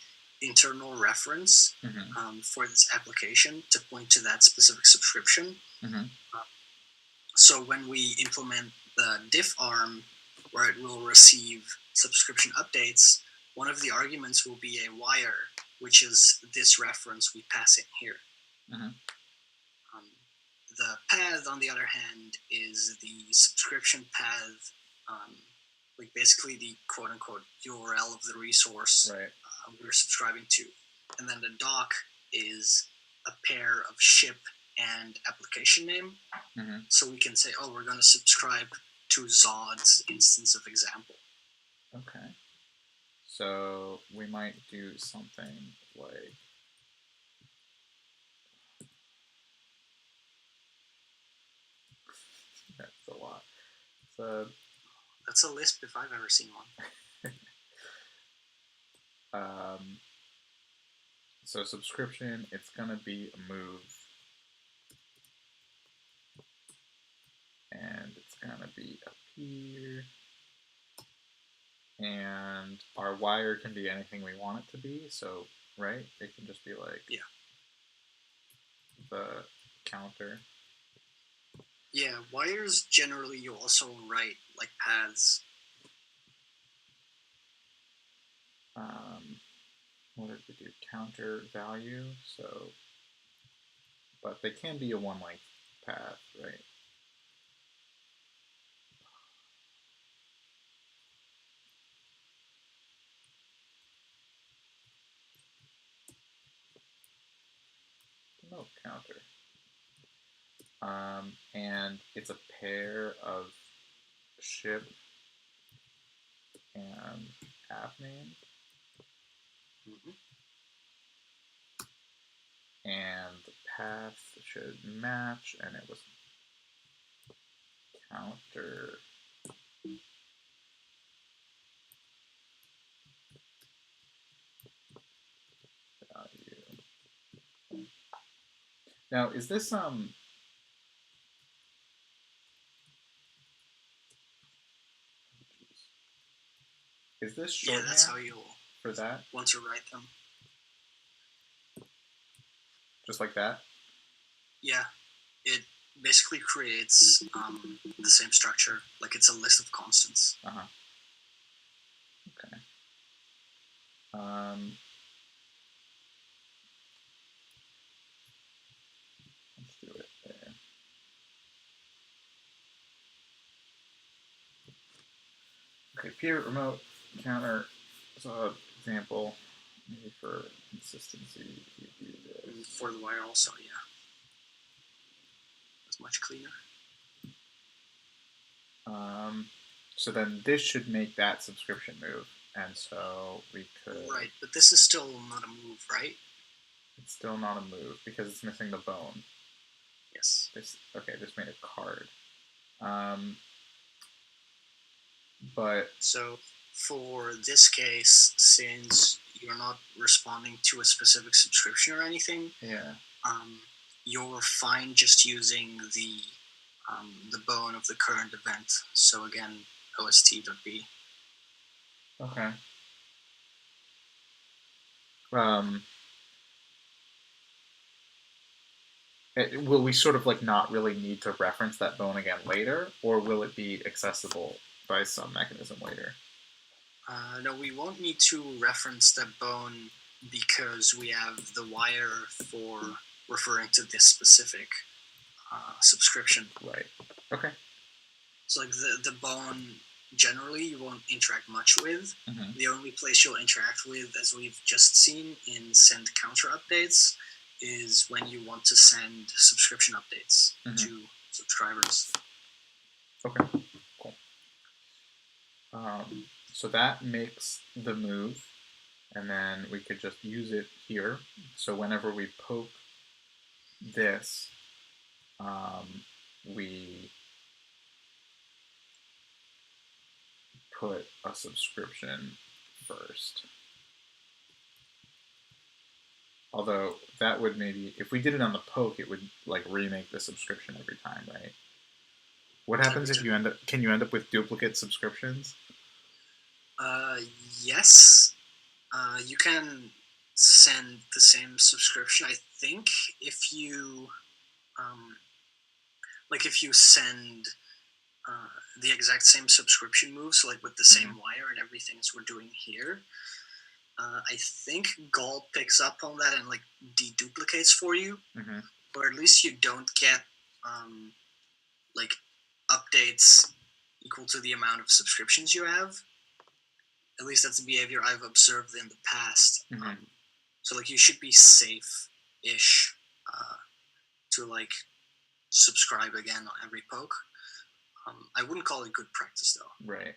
internal reference for this application to point to that specific subscription. Mm-hmm. So when we implement the diff arm, where it will receive subscription updates, one of the arguments will be a wire, which is this reference we pass in here. Mm-hmm. The path, on the other hand, is the subscription path, like basically the quote-unquote URL of the resource we're subscribing to. And then the doc is a pair of ship and application name. Mm-hmm. So we can say, oh, we're going to subscribe to Zod's instance of example. Okay. So we might do something like... That's a lot. So that's a Lisp if I've ever seen one. So subscription, it's gonna be a move, and it's gonna be a peer, And our wire can be anything we want it to be, so, right? It can just be like the counter. Yeah, wires generally you also write like paths. What did we do? Counter value, so, but they can be a one length path, right? No counter. And it's a pair of ship and app name. Mm-hmm. And the path should match, and it was counter value. Now, is this is this shorthand? Yeah, that's how you'll for that? Want to write them. Just like that? Yeah, it basically creates the same structure. Like it's a list of constants. Uh-huh. Okay. Let's do it there. Okay, peer remote counter. So example, maybe for consistency, you do this. And for the wire also, yeah. It's much cleaner. So then this should make that subscription move, and so we could. Right, but this is still not a move, right? It's still not a move because it's missing the bone. Yes. This made a card. But so for this case, since you're not responding to a specific subscription or anything, yeah, you're fine just using the bone of the current event. So again, OST.b. Okay. Will we sort of like not really need to reference that bone again later, or will it be accessible by some mechanism later? No, we won't need to reference that bone because we have the wire for referring to this specific subscription. Right. Okay. So like the bone generally you won't interact much with. Mm-hmm. The only place you'll interact with, as we've just seen in send counter updates, is when you want to send subscription updates to subscribers. Okay, cool. So that makes the move, and then we could just use it here. So whenever we poke this, we put a subscription first. Although that would maybe, if we did it on the poke, it would like remake the subscription every time, right? What happens if you can you end up with duplicate subscriptions? Yes. You can send the same subscription. I think if you, if you send the exact same subscription move, so like with the same wire and everything as we're doing here, I think Gall picks up on that and like deduplicates for you, or at least you don't get like updates equal to the amount of subscriptions you have. At least that's a behavior I've observed in the past. So like you should be safe-ish to like subscribe again on every poke. I wouldn't call it good practice though. Right.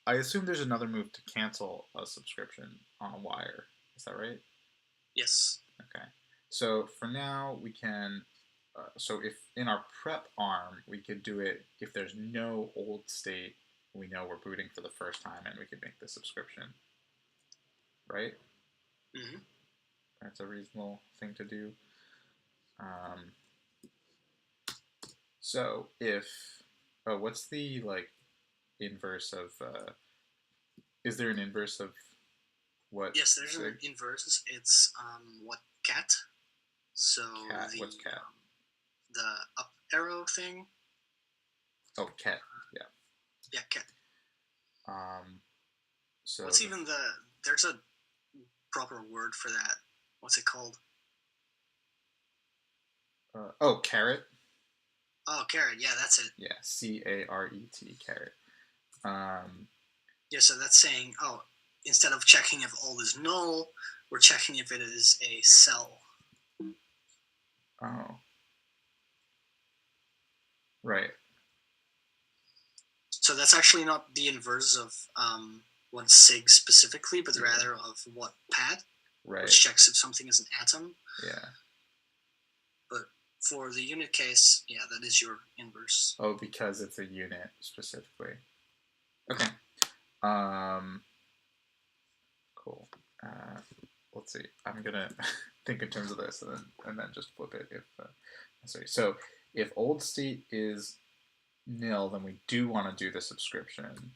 I assume there's another move to cancel a subscription on a wire. Is that right? Yes. Okay. So for now, we can. So if in our prep arm, we could do it if there's no old state, we know we're booting for the first time, and we could make the subscription. Right? Mm-hmm. That's a reasonable thing to do. So if what's the like inverse of? Is there an inverse of what? Yes, there's an inverse. It's what cat. So Cat. What's cat? The up arrow thing. Oh, cat. Yeah. Yeah, cat. So what's even there's a proper word for that. What's it called? Caret. Oh, caret. Yeah, that's it. Yeah, C-A-R-E-T, caret. Yeah, so that's saying, instead of checking if all is null, we're checking if it is a cell. Oh. Right. So that's actually not the inverse of what sig specifically, but rather of what pat, which checks if something is an atom. Yeah. But for the unit case, yeah, that is your inverse. Oh, because it's a unit specifically. Okay. Cool. Let's see. I'm gonna think in terms of this, and then just flip it if necessary. So if old state is nil, then we do want to do the subscription.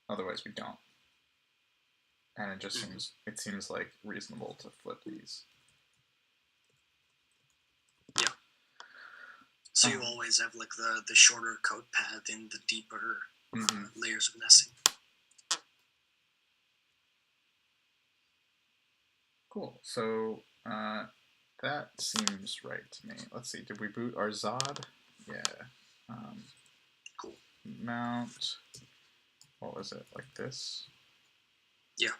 Otherwise, we don't. And it just seems like reasonable to flip these. Yeah. So you always have like the shorter code path in the deeper layers of nesting. Cool. So that seems right to me. Let's see. Did we boot our Zod? Yeah. Cool. Mount. What was it? Like this? Yeah.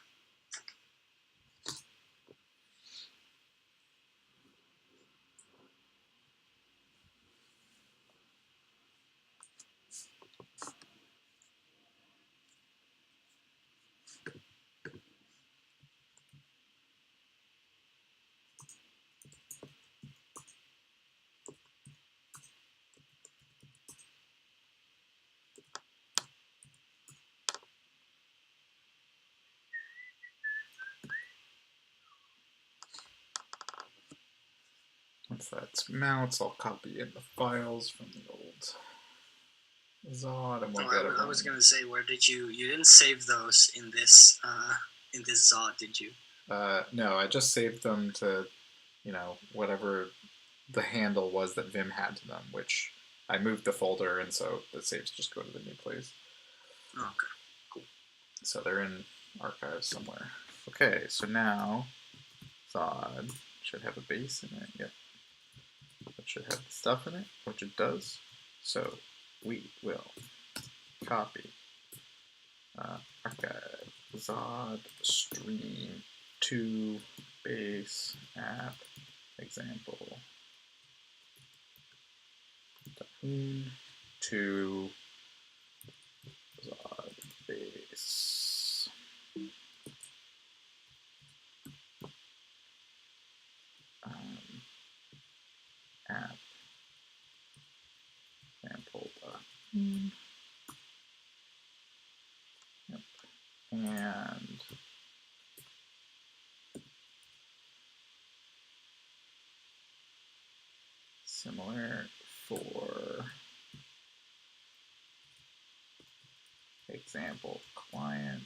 Once that's mounts, I'll copy in the files from the old Zod, and we'll get it. I was gonna say, where did you didn't save those in this Zod, did you? No, I just saved them to, whatever the handle was that Vim had to them, which I moved the folder, and so the saves just go to the new place. Oh, okay, cool. So they're in archives somewhere. Okay, so now Zod should have a base in it. Yep. It should have the stuff in it, which it does. So we will copy archive Zod stream to base app example to Zod base. App example. Yep. And similar for example client.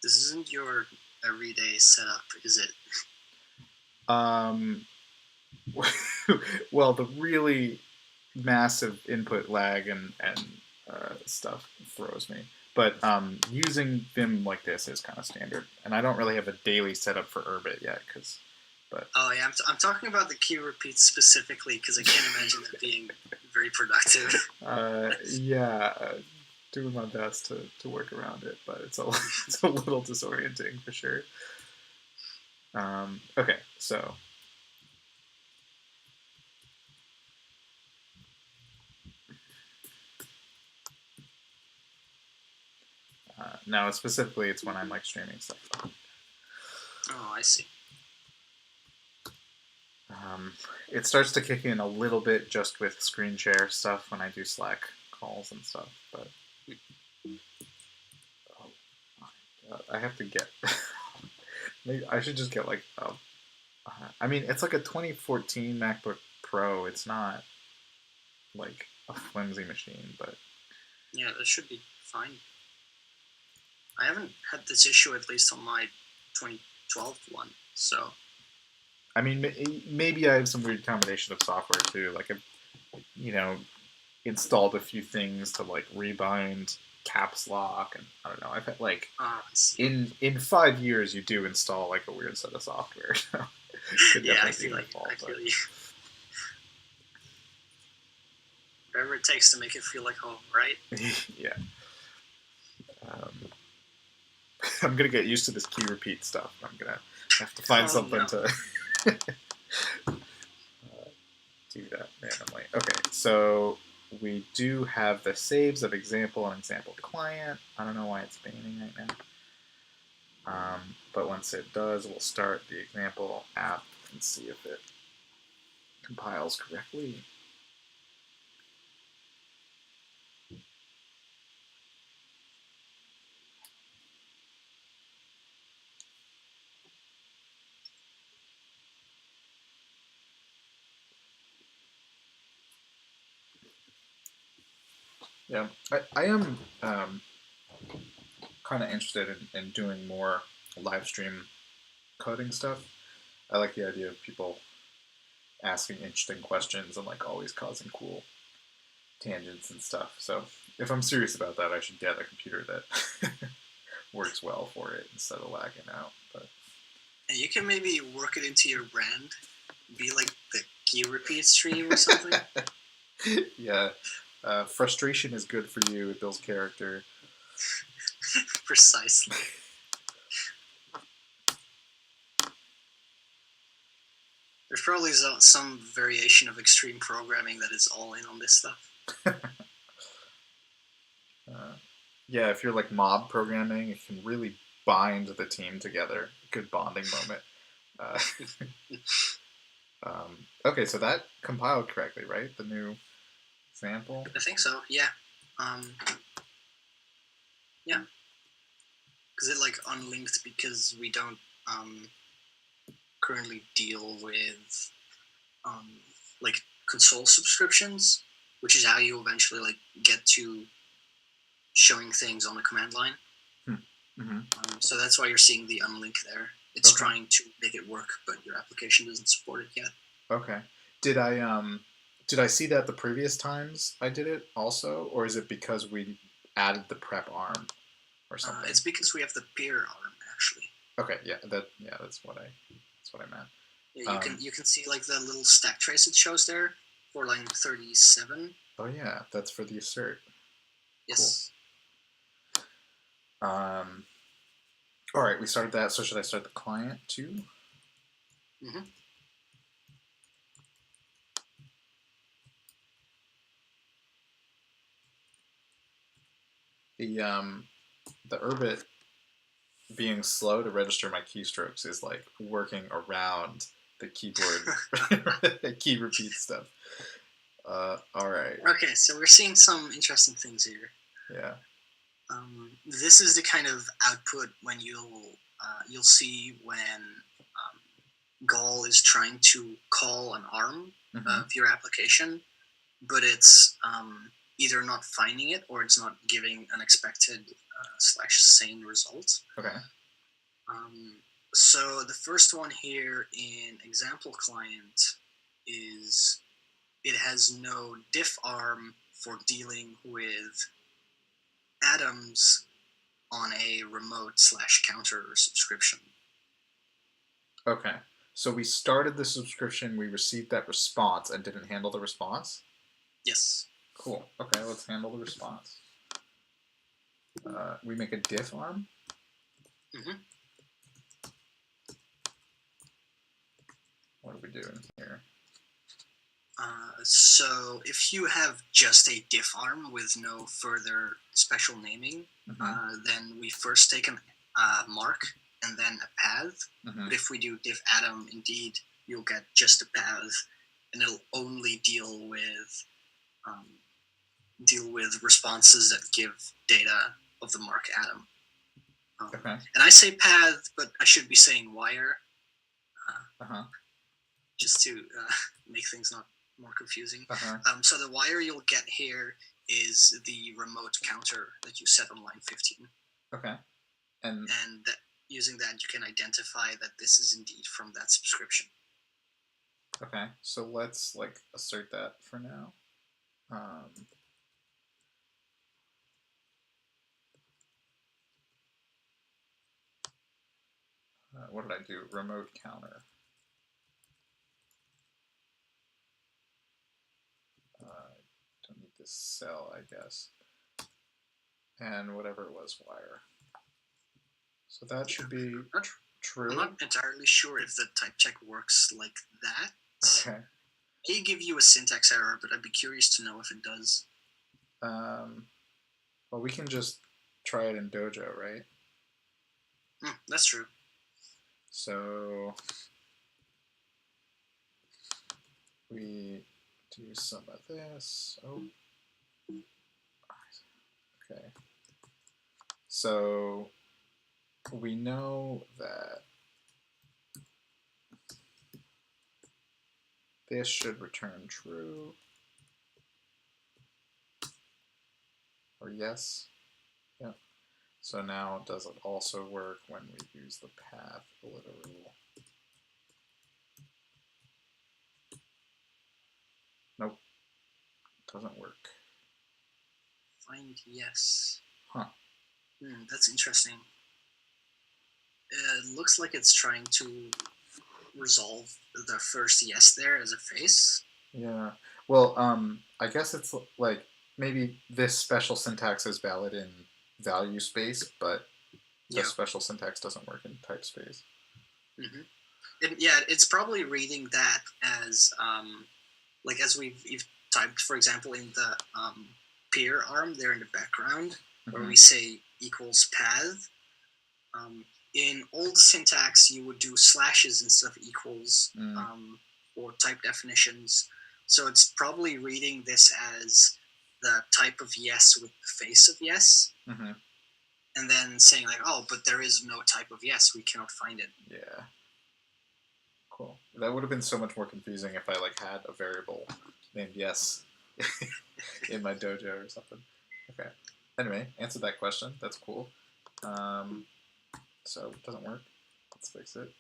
This isn't your everyday setup, is it? Well, the really massive input lag and stuff throws me. But using Vim like this is kind of standard, and I don't really have a daily setup for Urbit yet, Oh yeah, I'm talking about the key repeats specifically because I can't imagine it being very productive. Doing my best to work around it, but it's a little disorienting for sure. Okay, so No, specifically, it's when I'm like streaming stuff. Oh, I see. It starts to kick in a little bit just with screen share stuff when I do Slack calls and stuff, but oh my god, I have to get. Maybe I should just get like I mean, it's like a 2014 MacBook Pro. It's not like a flimsy machine, but Yeah, that should be fine. I haven't had this issue, at least on my 2012 one, so... I mean, maybe I have some weird combination of software too. Like, I've, installed a few things to like rebind caps lock, and I don't know. I've had like in 5 years you do install like a weird set of software. So yeah, I feel you. Whatever it takes to make it feel like home, right? Yeah. I'm gonna get used to this key repeat stuff. I'm gonna have to find something to do that randomly. Okay, so we do have the saves of example and example client. I don't know why it's banning right now. But once it does, we'll start the example app and see if it compiles correctly. Yeah, I am kind of interested in doing more live stream coding stuff. I like the idea of people asking interesting questions and like always causing cool tangents and stuff. So if I'm serious about that, I should get a computer that works well for it instead of lagging out. But and you can maybe work it into your brand, be like the key repeat stream or something. Yeah, frustration is good for you. It builds character. Precisely. There's probably some variation of extreme programming that is all in on this stuff. Yeah, if you're like mob programming, it can really bind the team together. Good bonding moment. Okay, so that compiled correctly, right? The new example? I think so, yeah. Yeah. Because it like unlinked because we don't currently deal with like console subscriptions, which is how you eventually like get to showing things on the command line. Mm-hmm. So that's why you're seeing the unlink there. It's trying to make it work, but your application doesn't support it yet. Okay. Did I see that the previous times I did it also, or is it because we added the prep arm or something? It's because we have the peer arm actually. Okay, that's what I meant. Yeah, you can see like the little stack trace it shows there for line 37. Oh yeah, that's for the assert. Yes. Cool. All right, we started that. So should I start the client too? Mm-hmm. The Urbit being slow to register my keystrokes is like working around the keyboard key repeat stuff. All right. Okay, so we're seeing some interesting things here. Yeah. This is the kind of output when you'll see when Gall is trying to call an arm of your application, but it's either not finding it or it's not giving an expected / sane result. Okay. So the first one here in example client is it has no diff arm for dealing with atoms on a remote / counter subscription. Okay. So we started the subscription, we received that response and didn't handle the response? Yes. Cool. Okay, let's handle the response. We make a diff arm? Mm-hmm. What are we doing here? So if you have just a diff arm with no further special naming, then we first take a mark and then a path. But if we do diff atom, indeed, you'll get just a path, and it'll only deal with responses that give data of the mark atom. And I say path, but I should be saying wire, just to make things not more confusing. So the wire you'll get here is the remote counter that you set on line 15. Okay. And using that, you can identify that this is indeed from that subscription. Okay, so let's assert that for now. What did I do? Remote counter. Don't need this cell, I guess. And whatever it was, wire. So that should be true. I'm not entirely sure if the type check works like that. Okay. He give you a syntax error, but I'd be curious to know if it does. Well, we can just try it in Dojo, right? That's true. So we do some of this. Oh. Okay. So we know that this should return true. Or yes. Yep. So now does it also work when we use the path literal? Nope. Doesn't work. Find yes. Huh. That's interesting. It looks like it's trying to resolve the first yes there as a face. Yeah. Well, I guess it's like maybe this special syntax is valid in value space, but the special syntax doesn't work in type space. It's probably reading that as as we've typed, for example, in the peer arm there in the background, where we say equals path. In old syntax, you would do slashes instead of equals for type definitions. So it's probably reading this as the type of yes with the face of yes, and then saying like, oh, but there is no type of yes, we cannot find it. Yeah. Cool. That would have been so much more confusing if I had a variable named yes in my dojo or something. Okay. Anyway, answered that question. That's cool. So it doesn't work. Let's fix it.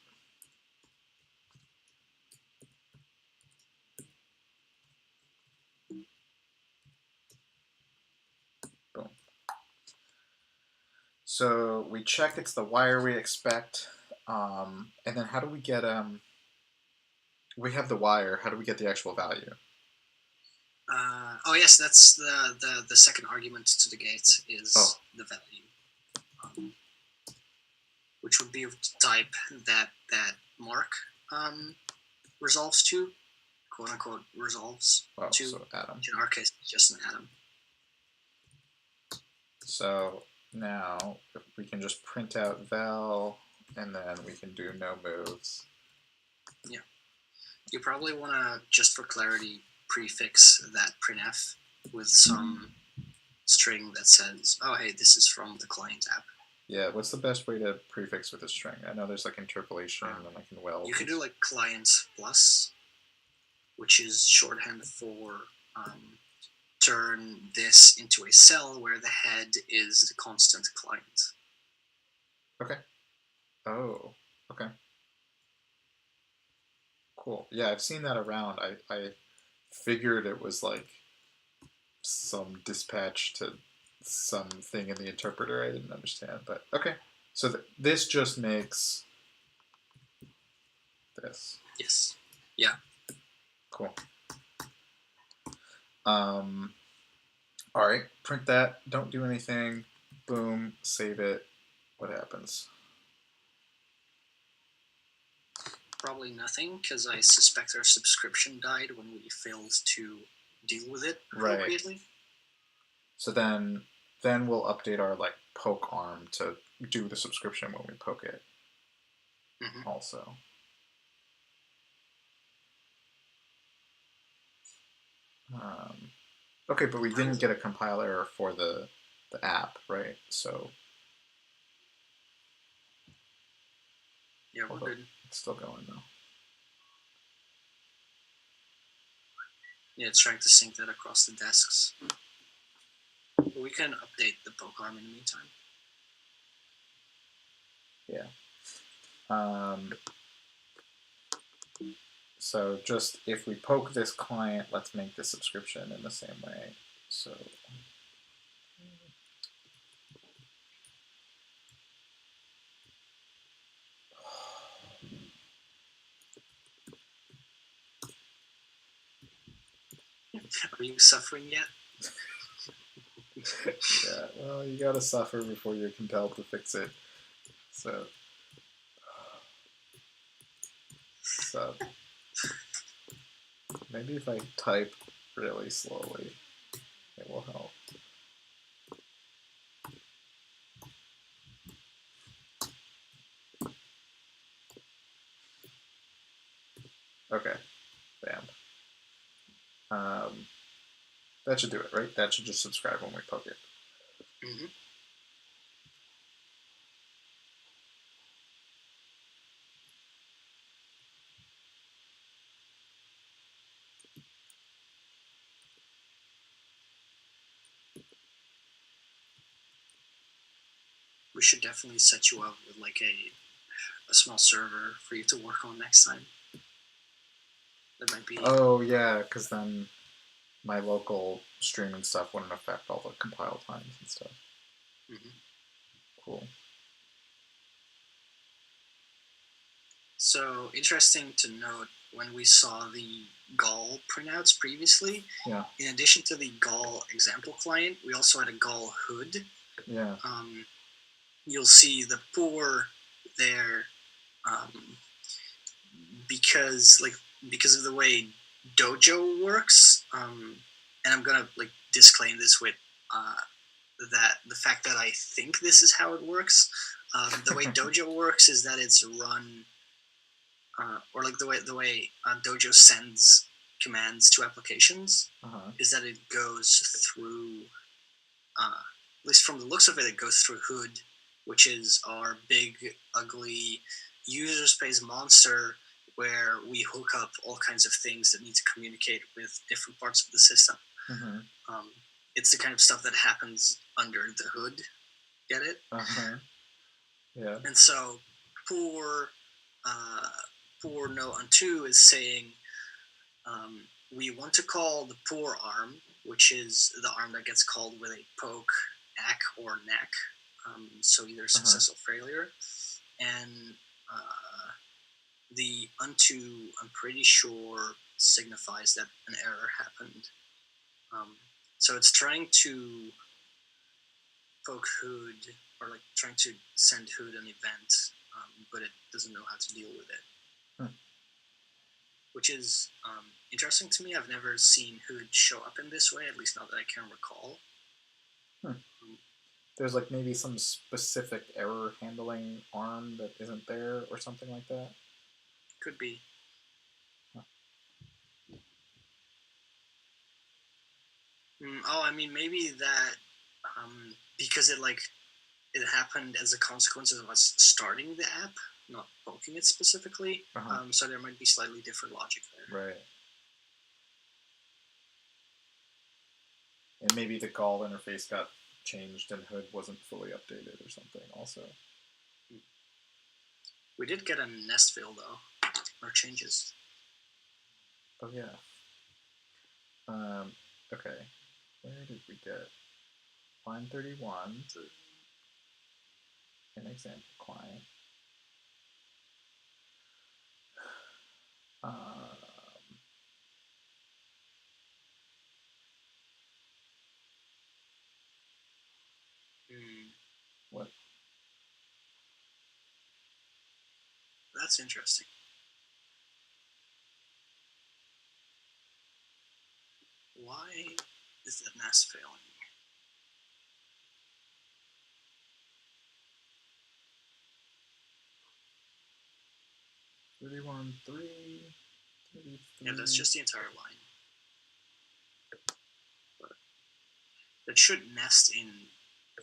Boom. So we check it's the wire we expect. And then how do we get we have the wire, how do we get the actual value? Oh yes, that's the second argument to the gate is the value, which would be of type that mark resolves to, quote unquote resolves to. So atom. In our case, just an atom. So now we can just print out val, and then we can do no moves. Yeah. You probably want to, just for clarity, prefix that printf with some string that says, oh, hey, this is from the client app. Yeah, what's the best way to prefix with a string? I know there's interpolation and I can weld. You can do client plus, which is shorthand for turn this into a cell where the head is the constant client. Okay. Oh, okay. Cool. Yeah, I've seen that around. I figured it was some dispatch to something in the interpreter I didn't understand, but okay. So this just makes this. Yes. Yeah. Cool. All right, print that. Don't do anything. Boom. Save it. What happens? Probably nothing, because I suspect our subscription died when we failed to deal with it appropriately. Right. So then we'll update our like poke arm to do the subscription when we poke it. Mm-hmm. Also. Okay, but we didn't get a compile error for the app, right? So yeah, we're good. It's still going though. Yeah, it's trying to sync that across the desks. But we can update the poke arm in the meantime. Yeah. So just if we poke this client, let's make the subscription in the same way. So Are you suffering yet? yeah, well, you gotta suffer before you're compelled to fix it. So maybe if I type really slowly, it will help. Okay, bam. That should do it, right? That should just subscribe when we poke it. Mm-hmm. We should definitely set you up with like a small server for you to work on next time. That might be. Oh yeah, because then my local streaming stuff wouldn't affect all the compile times and stuff. Mm-hmm. Cool. So interesting to note, when we saw the Gall printouts previously, Yeah. in addition to the Gall example client, we also had a Gall hood. Yeah. You'll see the poor there, because of the way Dojo works, and I'm gonna like disclaim this with that the fact that I think this is how it works. The way Dojo works is that it's run, or like the way Dojo sends commands to applications, is that it goes through, at least from the looks of it, it goes through Hood, which is our big, ugly user space monster where we hook up all kinds of things that need to communicate with different parts of the system. Mm-hmm. It's the kind of stuff that happens under the hood. Get it? Yeah. And so poor no unto is saying, we want to call the poor arm, which is the arm that gets called with a poke, ack, or neck. So either success or failure. And the unto, I'm pretty sure, signifies that an error happened. So it's trying to poke Hood, or like trying to send Hood an event, but it doesn't know how to deal with it. Which is interesting to me. I've never seen Hood show up in this way, at least not that I can recall. There's like maybe some specific error handling arm that isn't there or something like that. Could be. I mean, maybe that because it happened as a consequence of us starting the app, not poking it specifically. So there might be slightly different logic there. Right. And maybe the Gall interface got changed and Hood wasn't fully updated or something also. We did get a nest fail though, or changes. Oh yeah. Okay. Where did we get? Line 31. An example client. What? That's interesting. Is that nest failing? Yeah, that's just the entire line. But it should nest in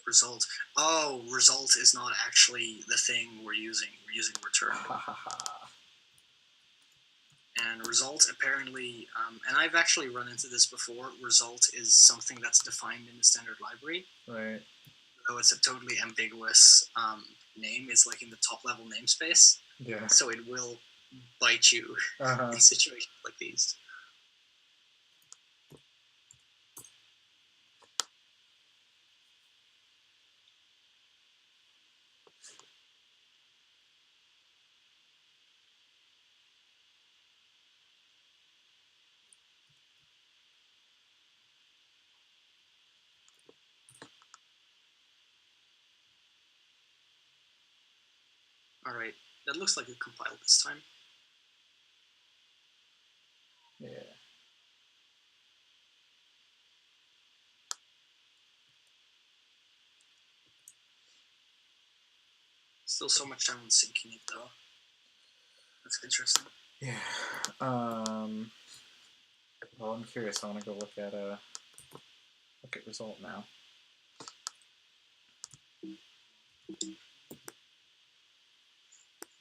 result. Oh, result is not actually the thing we're using. We're using return. And result apparently, and I've actually run into this before, result is something that's defined in the standard library. Right. Though it's a totally ambiguous name. It's like in the top level namespace. Yeah. So it will bite you in situations like these. Alright, that looks like it compiled this time. Yeah. Still so much time on syncing it though. That's interesting. Yeah. Well, I'm curious. I want to go look at result now.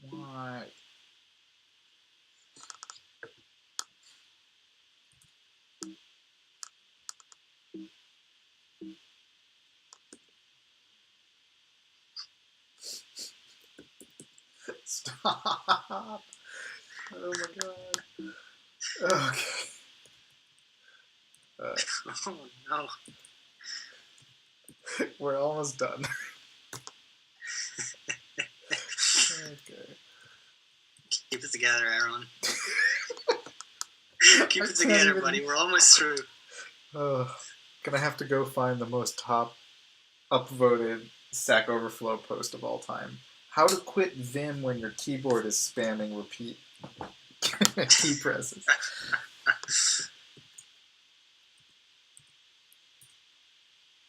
Why? Stop! Oh my god. Okay. Oh no. We're almost done. Okay. Keep it together, Aaron. Keep it together, buddy. We're almost through. Gonna have to go find the most top upvoted Stack Overflow post of all time. How to quit Vim when your keyboard is spamming repeat key presses.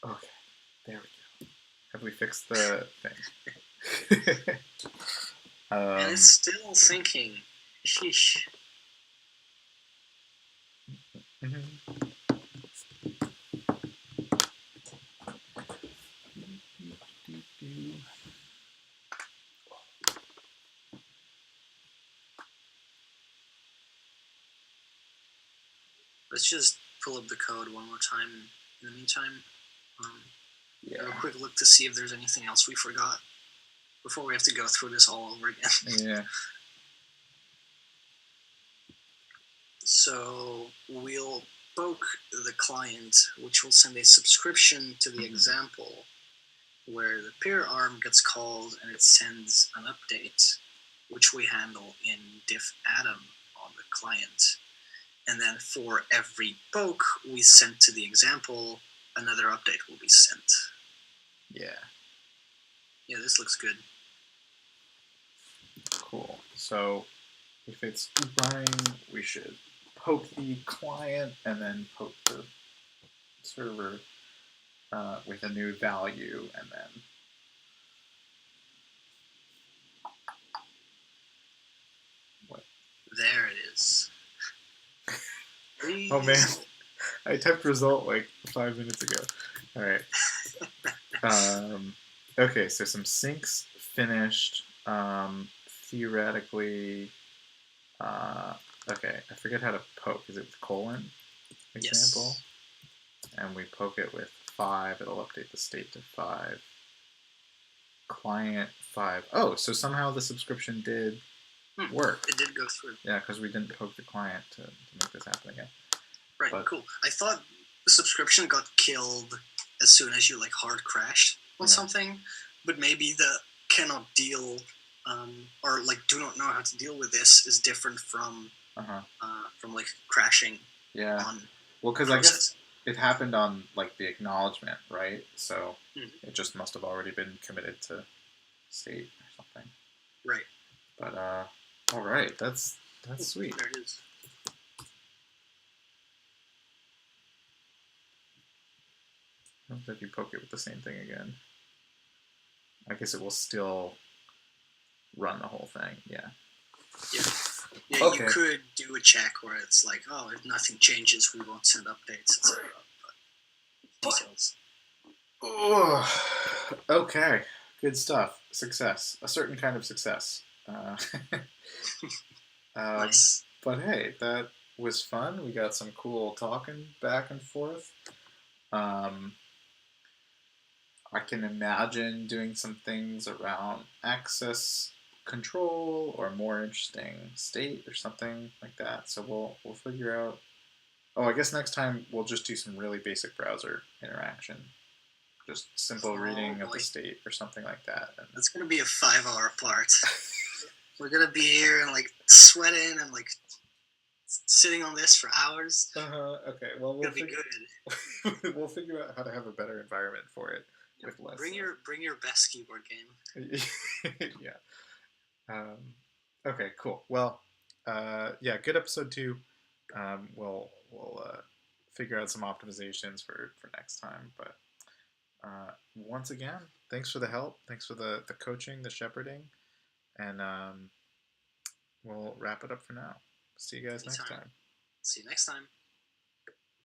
Okay, there we go. Have we fixed the thing? And it's still syncing. Sheesh. Let's just pull up the code one more time in the meantime. Have a quick look to see if there's anything else we forgot before we have to go through this all over again. Yeah. So we'll poke the client, which will send a subscription to the example where the peer arm gets called and it sends an update, which we handle in diff atom on the client. And then for every poke we send to the example, another update will be sent. Yeah. Yeah, this looks good. Cool. So if it's running, we should poke the client and then poke the server with a new value, and then what? There it is. Oh man, I typed result like 5 minutes ago. All right. Okay, so some syncs finished. Theoretically, okay, I forget how to poke. Is it with colon? Example. Yes. And we poke it with 5. It'll update the state to 5. Client 5. Oh, so somehow the subscription did work. It did go through. Yeah, because we didn't poke the client to make this happen again. Right, but, cool. I thought the subscription got killed as soon as you like hard crashed on something, but maybe the cannot deal or like do not know how to deal with this is different from like crashing. Yeah. On well, because I guess it happened on like the acknowledgement, right? So it just must have already been committed to state or something. Right. But all right, that's sweet. There it is. If you poke it with the same thing again, I guess it will still run the whole thing. Yeah. Yeah. Yeah, you Okay. could do a check where it's like, oh, if nothing changes, we won't send updates, etc. But details. Oh, okay. Good stuff. Success. A certain kind of success. Uh, Nice. but hey, that was fun. We got some cool talking back and forth. Um, I can imagine doing some things around access control or more interesting state or something like that. So we'll figure out. Oh, I guess next time we'll just do some really basic browser interaction, just simple Oh reading of the boy, state or something like that. And that's gonna be a 5 hour part. We're gonna be here and like sweating and like sitting on this for hours. okay, well It's gonna be good. we'll figure out how to have a better environment for it Yeah, with less. bring your best keyboard game. Yeah. Okay, cool. Well, yeah, good episode 2. We'll figure out some optimizations for next time. But once again, thanks for the help. Thanks for the coaching, the shepherding, and we'll wrap it up for now. See you guys next Anytime. time. See you next time.